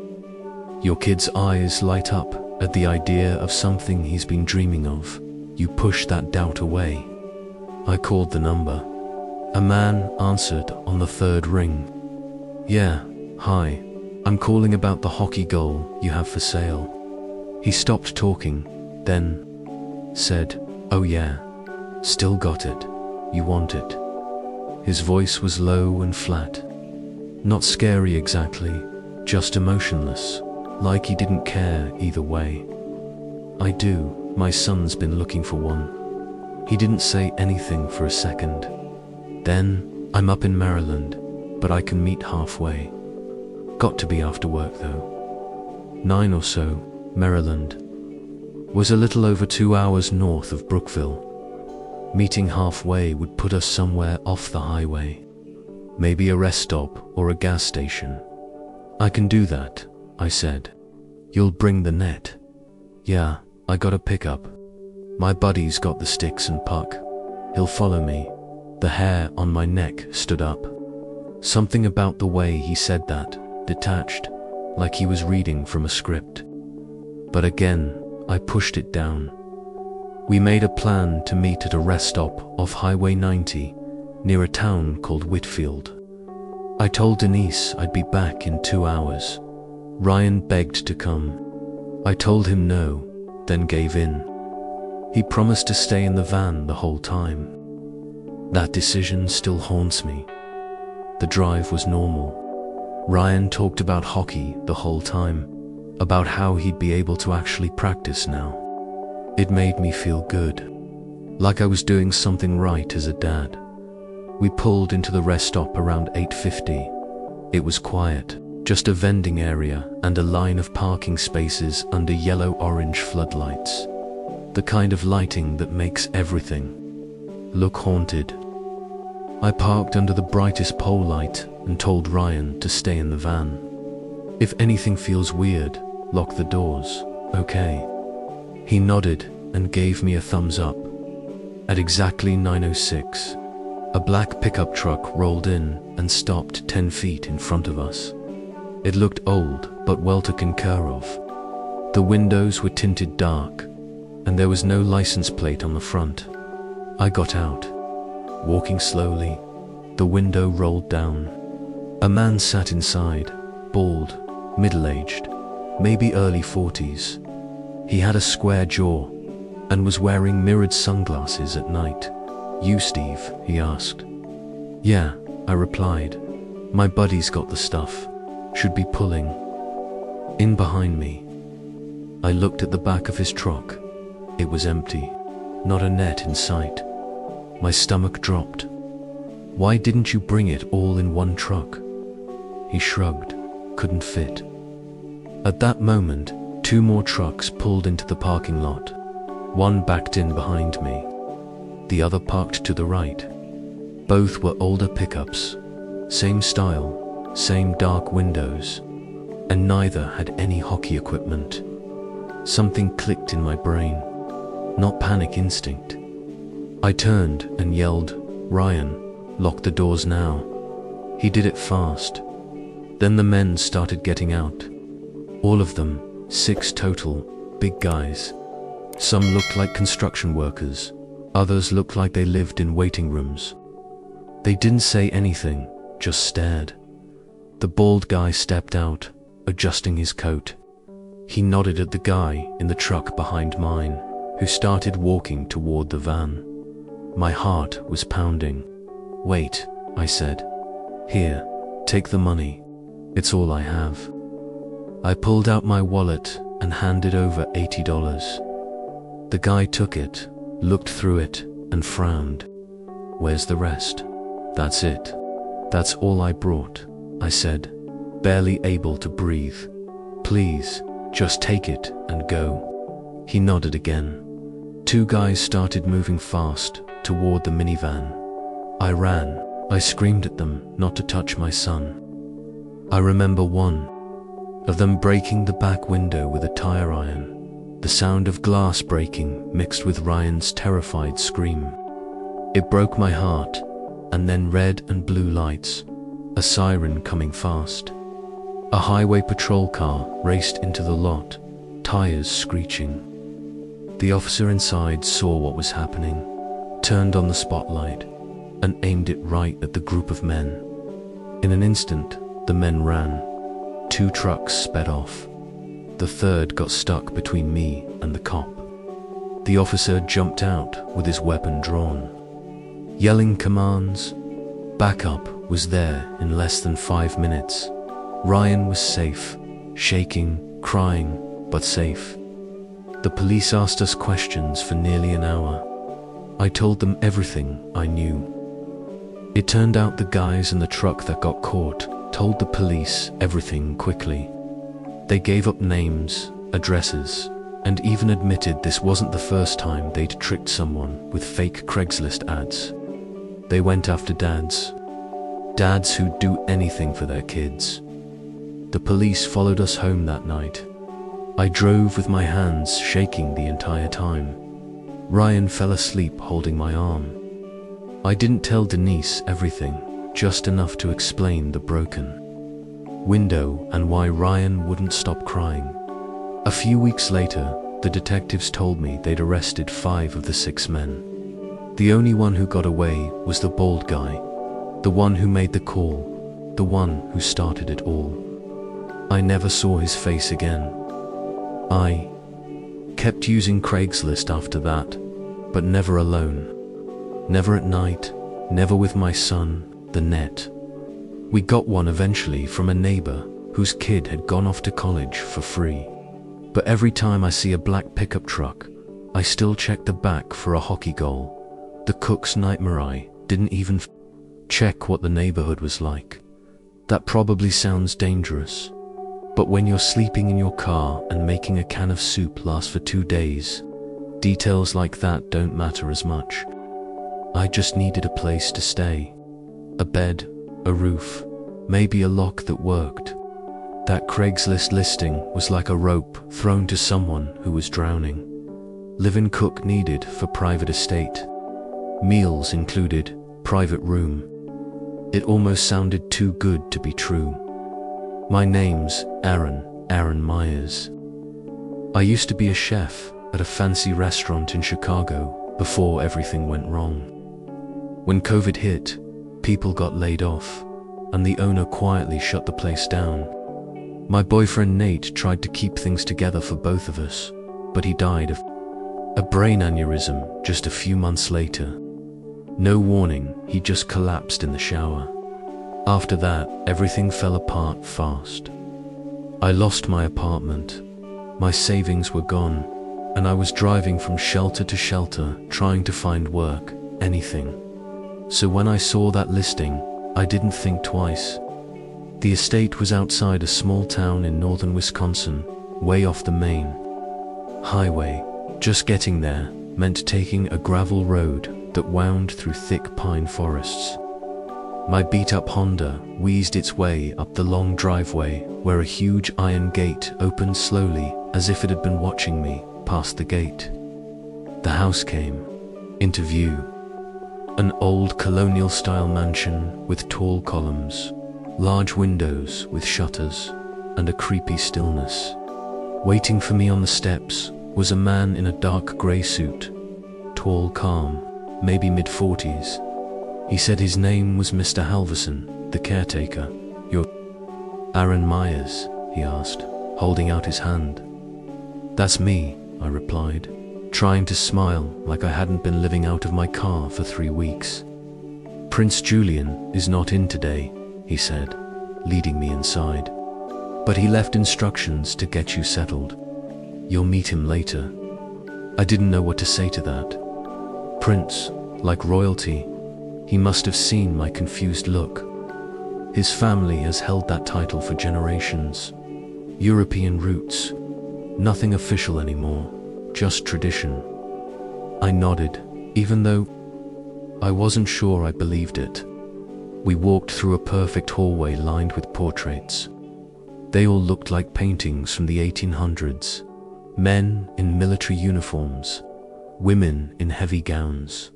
your kid's eyes light up at the idea of something he's been dreaming of. You push that doubt away. I called the number. A man answered on the third ring. Yeah, hi. I'm calling about the hockey goal you have for sale. He stopped talking, then said, oh yeah, still got it. You want it? His voice was low and flat. Not scary exactly, just emotionless, like he didn't care either way. I do, my son's been looking for one. He didn't say anything for a second. Then, I'm up in Maryland, but I can meet halfway. Got to be after work though. 9 or so, Maryland was a little over 2 hours north of Brookville. Meeting halfway would put us somewhere off the highway. Maybe a rest stop or a gas station. I can do that, I said. You'll bring the net? Yeah, I got a pickup. My buddy's got the sticks and puck. He'll follow me. The hair on my neck stood up. Something about the way he said that, detached, like he was reading from a script. But again, I pushed it down. We made a plan to meet at a rest stop off Highway 90, near a town called Whitfield. I told Denise I'd be back in 2 hours. Ryan begged to come. I told him no, then gave in. He promised to stay in the van the whole time. That decision still haunts me. The drive was normal. Ryan talked about hockey the whole time, about how he'd be able to actually practice now. It made me feel good, like I was doing something right as a dad. We pulled into the rest stop around 8:50. It was quiet, just a vending area and a line of parking spaces under yellow-orange floodlights. The kind of lighting that makes everything look haunted. I parked under the brightest pole light and told Ryan to stay in the van. If anything feels weird, lock the doors, okay? He nodded and gave me a thumbs up. At exactly 9:06, a black pickup truck rolled in and stopped 10 feet in front of us. It looked old, but well taken care of. The windows were tinted dark, and there was no license plate on the front. I got out. Walking slowly, the window rolled down. A man sat inside, bald, middle-aged, maybe early 40s. He had a square jaw and was wearing mirrored sunglasses at night. You, Steve? He asked. Yeah, I replied. My buddy's got the stuff. Should be pulling in behind me. I looked at the back of his truck. It was empty, not a net in sight. My stomach dropped. Why didn't you bring it all in one truck? He shrugged. Couldn't fit. At that moment, 2 more trucks pulled into the parking lot. One backed in behind me. The other parked to the right. Both were older pickups. Same style, same dark windows, and neither had any hockey equipment. Something clicked in my brain. Not panic instinct. I turned and yelled, Ryan, lock the doors now. He did it fast. Then the men started getting out. All of them, 6 total, big guys. Some looked like construction workers. Others looked like they lived in waiting rooms. They didn't say anything, just stared. The bald guy stepped out, adjusting his coat. He nodded at the guy in the truck behind mine, who started walking toward the van. My heart was pounding. Wait, I said. Here, take the money. It's all I have. I pulled out my wallet and handed over $80. The guy took it, looked through it, and frowned. Where's the rest? That's it. That's all I brought, I said, barely able to breathe. Please, just take it and go. He nodded again. 2 guys started moving fast toward the minivan. I ran. I screamed at them not to touch my son. I remember one of them breaking the back window with a tire iron. The sound of glass breaking mixed with Ryan's terrified scream. It broke my heart, and then red and blue lights, a siren coming fast. A highway patrol car raced into the lot, tires screeching. The officer inside saw what was happening, turned on the spotlight, and aimed it right at the group of men. In an instant, the men ran. 2 trucks sped off. The third got stuck between me and the cop. The officer jumped out with his weapon drawn. Yelling commands. Backup was there in less than 5 minutes. Ryan was safe, shaking, crying, but safe. The police asked us questions for nearly an hour. I told them everything I knew. It turned out the guys in the truck that got caught told the police everything quickly. They gave up names, addresses, and even admitted this wasn't the first time they'd tricked someone with fake Craigslist ads. They went after dads. Dads who'd do anything for their kids. The police followed us home that night. I drove with my hands shaking the entire time. Ryan fell asleep holding my arm. I didn't tell Denise everything, just enough to explain the broken window and why Ryan wouldn't stop crying. A few weeks later, the detectives told me they'd arrested 5 of the 6 men. The only one who got away was the bald guy, the one who made the call, the one who started it all. I never saw his face again. I kept using Craigslist after that, but never alone. Never at night, never with my son, the net. We got one eventually from a neighbor whose kid had gone off to college for free. But every time I see a black pickup truck, I still check the back for a hockey goal. The cook's nightmare. I didn't even check what the neighborhood was like. That probably sounds dangerous. But when you're sleeping in your car and making a can of soup last for 2 days, details like that don't matter as much. I just needed a place to stay. A bed, a roof, maybe a lock that worked. That Craigslist listing was like a rope thrown to someone who was drowning. Live-in cook needed for private estate. Meals included, private room. It almost sounded too good to be true. My name's Aaron Myers. I used to be a chef at a fancy restaurant in Chicago before everything went wrong. When COVID hit, people got laid off, and the owner quietly shut the place down. My boyfriend Nate tried to keep things together for both of us, but he died of a brain aneurysm just a few months later. No warning, he just collapsed in the shower. After that, everything fell apart fast. I lost my apartment. My savings were gone, and I was driving from shelter to shelter trying to find work, anything. So when I saw that listing, I didn't think twice. The estate was outside a small town in northern Wisconsin, way off the main highway. Just getting there meant taking a gravel road that wound through thick pine forests. My beat-up Honda wheezed its way up the long driveway where a huge iron gate opened slowly as if it had been watching me past the gate. The house came into view. An old colonial-style mansion with tall columns, large windows with shutters, and a creepy stillness. Waiting for me on the steps was a man in a dark grey suit, tall, calm, maybe mid-40s. He said his name was Mr. Halverson, the caretaker. "You're Aaron Myers?" he asked, holding out his hand. "That's me," I replied, trying to smile like I hadn't been living out of my car for 3 weeks. "Prince Julian is not in today," he said, leading me inside. "But he left instructions to get you settled. You'll meet him later." I didn't know what to say to that. Prince, like royalty, he must have seen my confused look. His family has held that title for generations. European roots. Nothing official anymore, just tradition. I nodded, even though I wasn't sure I believed it. We walked through a perfect hallway lined with portraits. They all looked like paintings from the 1800s. Men in military uniforms, women in heavy gowns.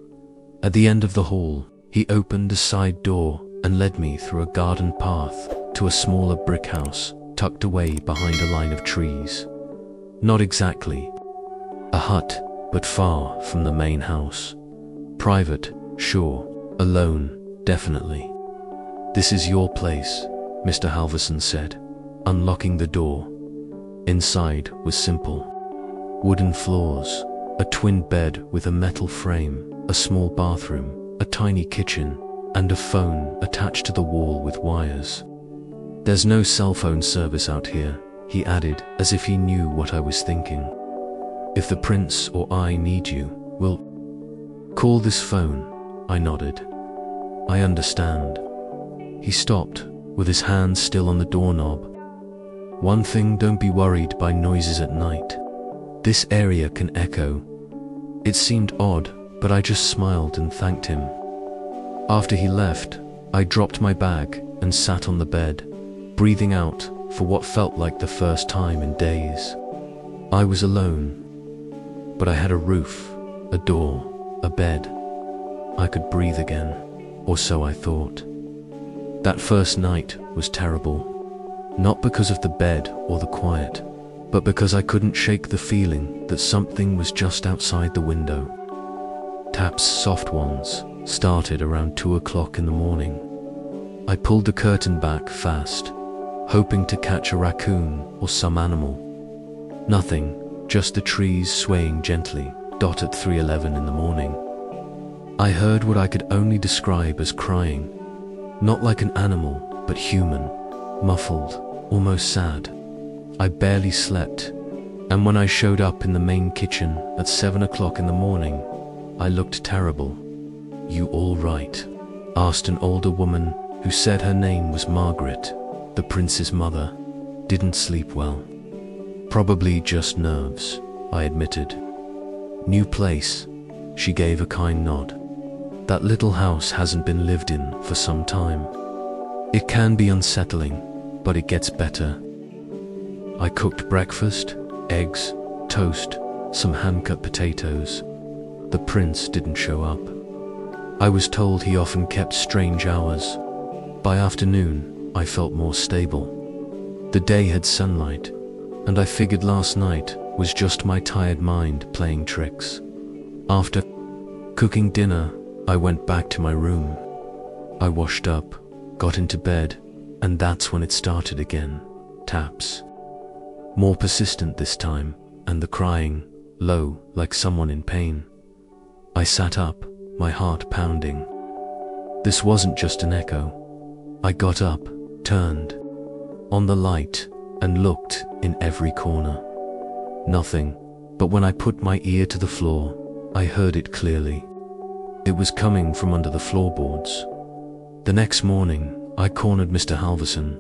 At the end of the hall, he opened a side door and led me through a garden path to a smaller brick house tucked away behind a line of trees. Not exactly a hut, but far from the main house. Private, sure. Alone, definitely. "This is your place," Mr. Halverson said, unlocking the door. Inside was simple. Wooden floors, a twin bed with a metal frame, a small bathroom, a tiny kitchen, and a phone attached to the wall with wires. "There's no cell phone service out here," he added, as if he knew what I was thinking. "If the prince or I need you, we'll call this phone." I nodded. "I understand." He stopped, with his hand still on the doorknob. "One thing, don't be worried by noises at night. This area can echo." It seemed odd, but I just smiled and thanked him. After he left, I dropped my bag and sat on the bed, breathing out for what felt like the first time in days. I was alone, but I had a roof, a door, a bed. I could breathe again, or so I thought. That first night was terrible, not because of the bed or the quiet, but because I couldn't shake the feeling that something was just outside the window. Taps, soft ones, started around 2 o'clock in the morning. I pulled the curtain back fast, hoping to catch a raccoon or some animal. Nothing, just the trees swaying gently, at 3:11 in the morning. I heard what I could only describe as crying, not like an animal, but human, muffled, almost sad. I barely slept, and when I showed up in the main kitchen at 7 o'clock in the morning, I looked terrible. "You all right?" asked an older woman who said her name was Margaret, the prince's mother. "Didn't sleep well." "Probably just nerves," I admitted. "New place," she gave a kind nod. "That little house hasn't been lived in for some time. It can be unsettling, but it gets better." I cooked breakfast, eggs, toast, some hand-cut potatoes. The prince didn't show up. I was told he often kept strange hours. By afternoon, I felt more stable. The day had sunlight, and I figured last night was just my tired mind playing tricks. After cooking dinner, I went back to my room. I washed up, got into bed, and that's when it started again. Taps. More persistent this time, and the crying, low, like someone in pain. I sat up, my heart pounding. This wasn't just an echo. I got up, turned on the light, and looked in every corner. Nothing, but when I put my ear to the floor, I heard it clearly. It was coming from under the floorboards. The next morning, I cornered Mr. Halverson.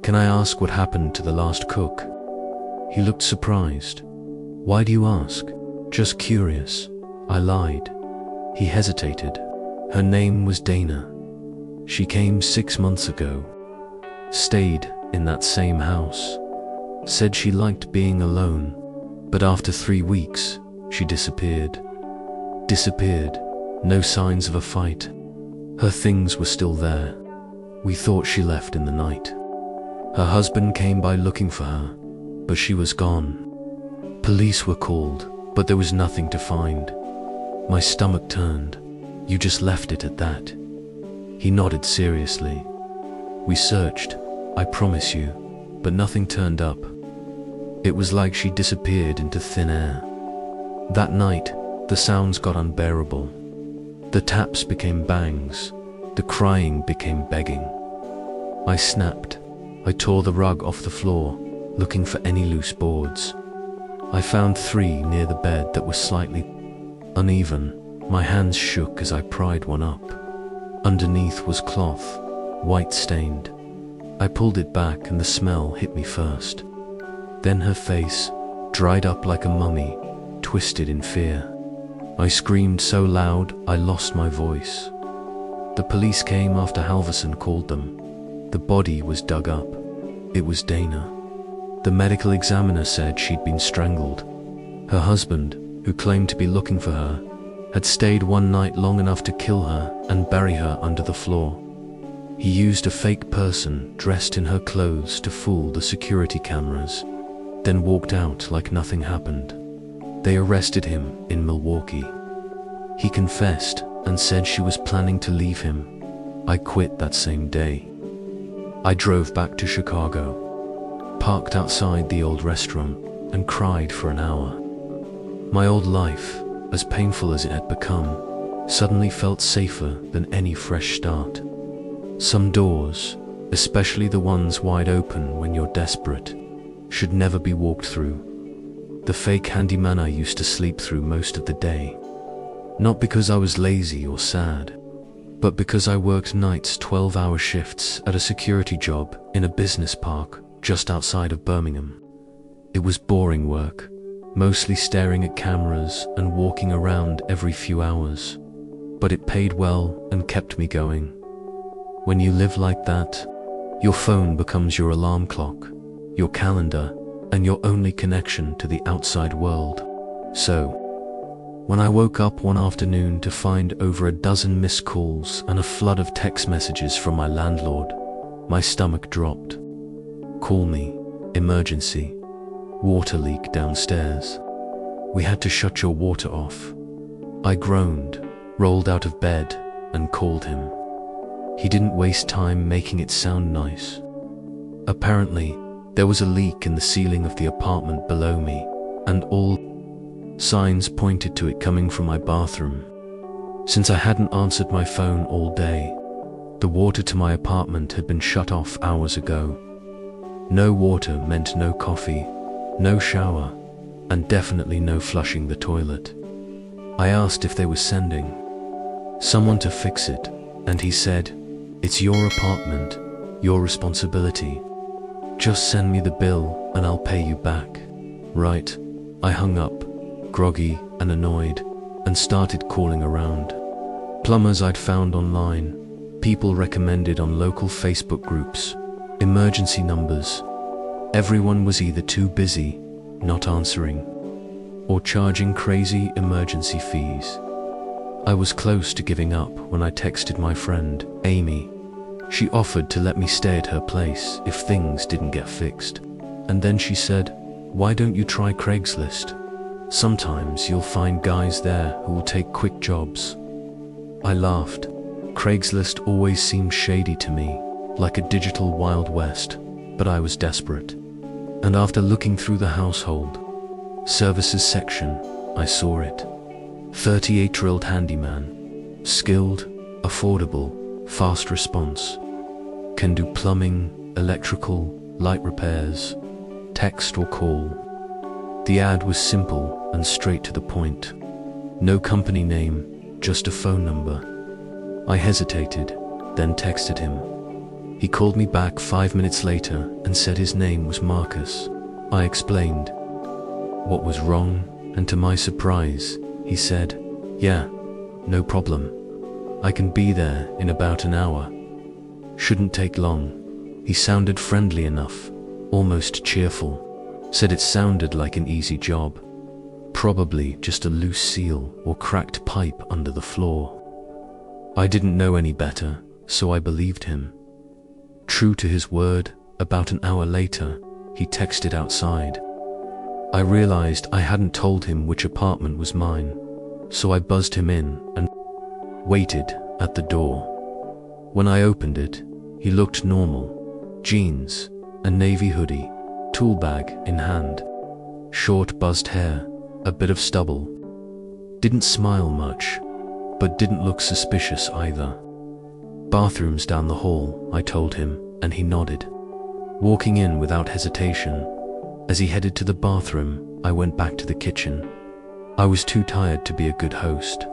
"Can I ask what happened to the last cook?" He looked surprised. "Why do you ask?" "Just curious." I lied. He hesitated. "Her name was Dana. She came 6 months ago. Stayed in that same house. Said she liked being alone, but after 3 weeks, she disappeared. Disappeared. No signs of a fight. Her things were still there. We thought she left in the night. Her husband came by looking for her, but she was gone. Police were called, but there was nothing to find." My stomach turned. "You just left it at that?" He nodded seriously. "We searched, I promise you, but nothing turned up. It was like she disappeared into thin air." That night, the sounds got unbearable. The taps became bangs. The crying became begging. I snapped. I tore the rug off the floor, looking for any loose boards. I found 3 near the bed that were slightly uneven. My hands shook as I pried one up. Underneath was cloth, white stained. I pulled it back and the smell hit me first. Then her face, dried up like a mummy, twisted in fear. I screamed so loud I lost my voice. The police came after Halverson called them. The body was dug up. It was Dana. The medical examiner said she'd been strangled. Her husband, who claimed to be looking for her, had stayed one night long enough to kill her and bury her under the floor. He used a fake person dressed in her clothes to fool the security cameras, then walked out like nothing happened. They arrested him in Milwaukee. He confessed and said she was planning to leave him. I quit that same day. I drove back to Chicago, parked outside the old restaurant, and cried for an hour. My old life, as painful as it had become, suddenly felt safer than any fresh start. Some doors, especially the ones wide open when you're desperate, should never be walked through. The fake handyman I used to sleep through most of the day. Not because I was lazy or sad, but because I worked nights 12-hour shifts at a security job in a business park just outside of Birmingham. It was boring work, mostly staring at cameras and walking around every few hours. But it paid well and kept me going. When you live like that, your phone becomes your alarm clock, your calendar, and your only connection to the outside world. So, when I woke up one afternoon to find over a dozen missed calls and a flood of text messages from my landlord, my stomach dropped. Call me, emergency, water leak downstairs. We had to shut your water off. I groaned, rolled out of bed, and called him. He didn't waste time making it sound nice. Apparently, there was a leak in the ceiling of the apartment below me, and all signs pointed to it coming from my bathroom. Since I hadn't answered my phone all day, the water to my apartment had been shut off hours ago. No water meant no coffee, no shower, and definitely no flushing the toilet. I asked if they were sending someone to fix it, and he said, "It's your apartment, your responsibility. Just send me the bill and I'll pay you back." Right, I hung up, groggy and annoyed, and started calling around. Plumbers I'd found online, people recommended on local Facebook groups, emergency numbers. Everyone was either too busy, not answering, or charging crazy emergency fees. I was close to giving up when I texted my friend, Amy. She offered to let me stay at her place if things didn't get fixed. And then she said, "Why don't you try Craigslist? Sometimes you'll find guys there who will take quick jobs." I laughed. Craigslist always seemed shady to me, like a digital Wild West, but I was desperate. And after looking through the household services section, I saw it. 38-year-old handyman. Skilled, affordable, fast response. Can do plumbing, electrical, light repairs, text or call. The ad was simple and straight to the point. No company name, just a phone number. I hesitated, then texted him. He called me back 5 minutes later and said his name was Marcus. I explained what was wrong, and to my surprise, he said, "Yeah, no problem. I can be there in about an hour. Shouldn't take long." He sounded friendly enough, almost cheerful. Said it sounded like an easy job. Probably just a loose seal or cracked pipe under the floor. I didn't know any better, so I believed him. True to his word, about an hour later, he texted outside. I realized I hadn't told him which apartment was mine, so I buzzed him in and waited at the door. When I opened it, he looked normal. Jeans, a navy hoodie, tool bag in hand, short buzzed hair, a bit of stubble. Didn't smile much, but didn't look suspicious either. "Bathrooms down the hall," I told him, and he nodded. Walking in without hesitation, as he headed to the bathroom, I went back to the kitchen. I was too tired to be a good host.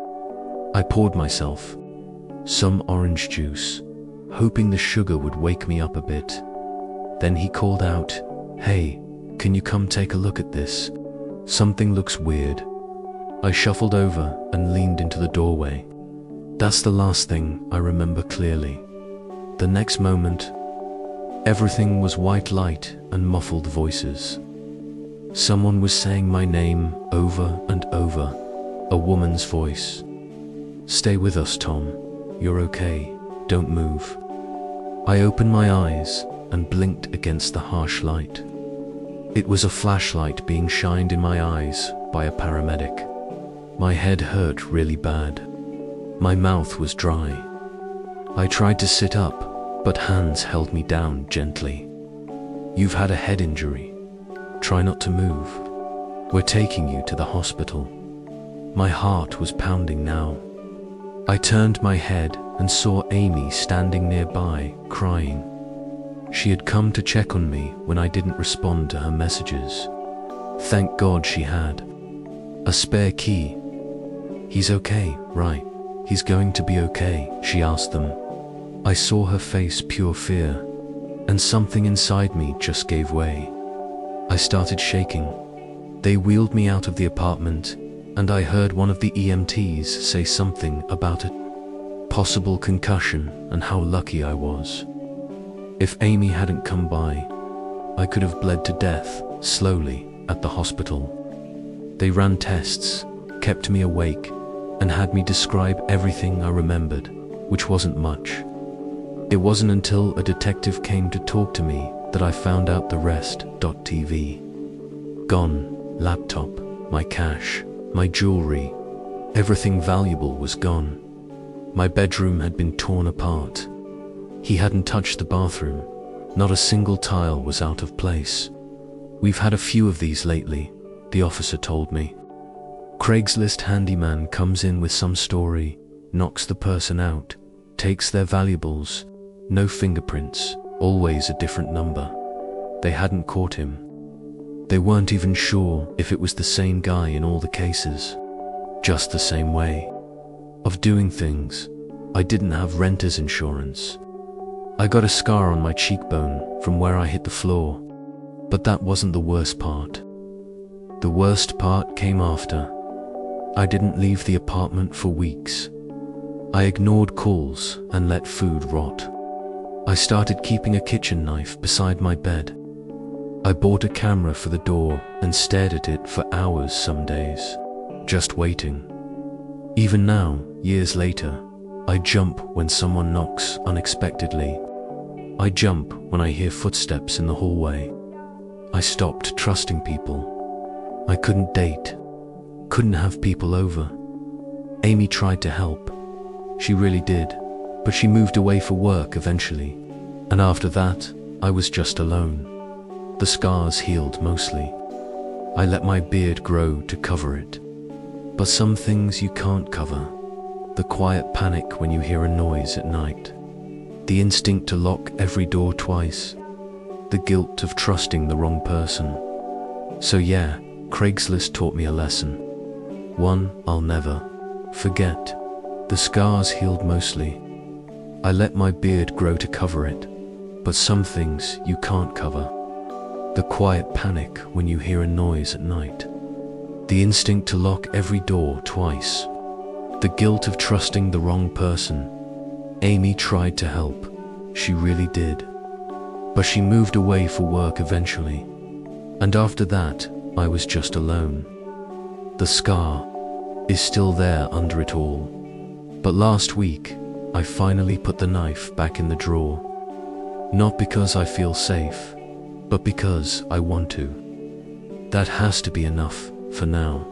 I poured myself some orange juice, hoping the sugar would wake me up a bit. Then he called out, "Hey, can you come take a look at this? Something looks weird." I shuffled over and leaned into the doorway. That's the last thing I remember clearly. The next moment, everything was white light and muffled voices. Someone was saying my name over and over, a woman's voice. "Stay with us, Tom. You're okay. Don't move." I opened my eyes and blinked against the harsh light. It was a flashlight being shined in my eyes by a paramedic. My head hurt really bad. My mouth was dry. I tried to sit up, but hands held me down gently. "You've had a head injury. Try not to move. We're taking you to the hospital." My heart was pounding now. I turned my head and saw Amy standing nearby, crying. She had come to check on me when I didn't respond to her messages. Thank God she had. "A spare key. He's okay, right? He's going to be okay," she asked them. I saw her face pure fear, and something inside me just gave way. I started shaking. They wheeled me out of the apartment, and I heard one of the EMTs say something about a possible concussion and how lucky I was. If Amy hadn't come by, I could have bled to death, slowly, at the hospital. They ran tests, kept me awake, and had me describe everything I remembered, which wasn't much. It wasn't until a detective came to talk to me that I found out the rest. TV. Gone. Laptop, my cash, my jewelry, everything valuable was gone. My bedroom had been torn apart. He hadn't touched the bathroom. Not a single tile was out of place. "We've had a few of these lately," the officer told me. Craigslist handyman comes in with some story, knocks the person out, takes their valuables, no fingerprints, always a different number. They hadn't caught him. They weren't even sure if it was the same guy in all the cases. Just the same way of doing things. I didn't have renter's insurance. I got a scar on my cheekbone from where I hit the floor. But that wasn't the worst part. The worst part came after. I didn't leave the apartment for weeks. I ignored calls and let food rot. I started keeping a kitchen knife beside my bed. I bought a camera for the door and stared at it for hours some days, just waiting. Even now, years later, I jump when someone knocks unexpectedly. I jump when I hear footsteps in the hallway. I stopped trusting people. I couldn't date, couldn't have people over. Amy tried to help. She really did, but she moved away for work eventually. And after that, I was just alone. The scars healed mostly. I let my beard grow to cover it. But some things you can't cover. The quiet panic when you hear a noise at night. The instinct to lock every door twice. The guilt of trusting the wrong person. So yeah, Craigslist taught me a lesson. One I'll never forget. The scars healed mostly. I let my beard grow to cover it. But some things you can't cover. The quiet panic when you hear a noise at night. The instinct to lock every door twice. The guilt of trusting the wrong person. Amy tried to help. She really did. But she moved away for work eventually. And after that, I was just alone. The scar is still there under it all. But last week, I finally put the knife back in the drawer. Not because I feel safe, but because I want to. That has to be enough for now.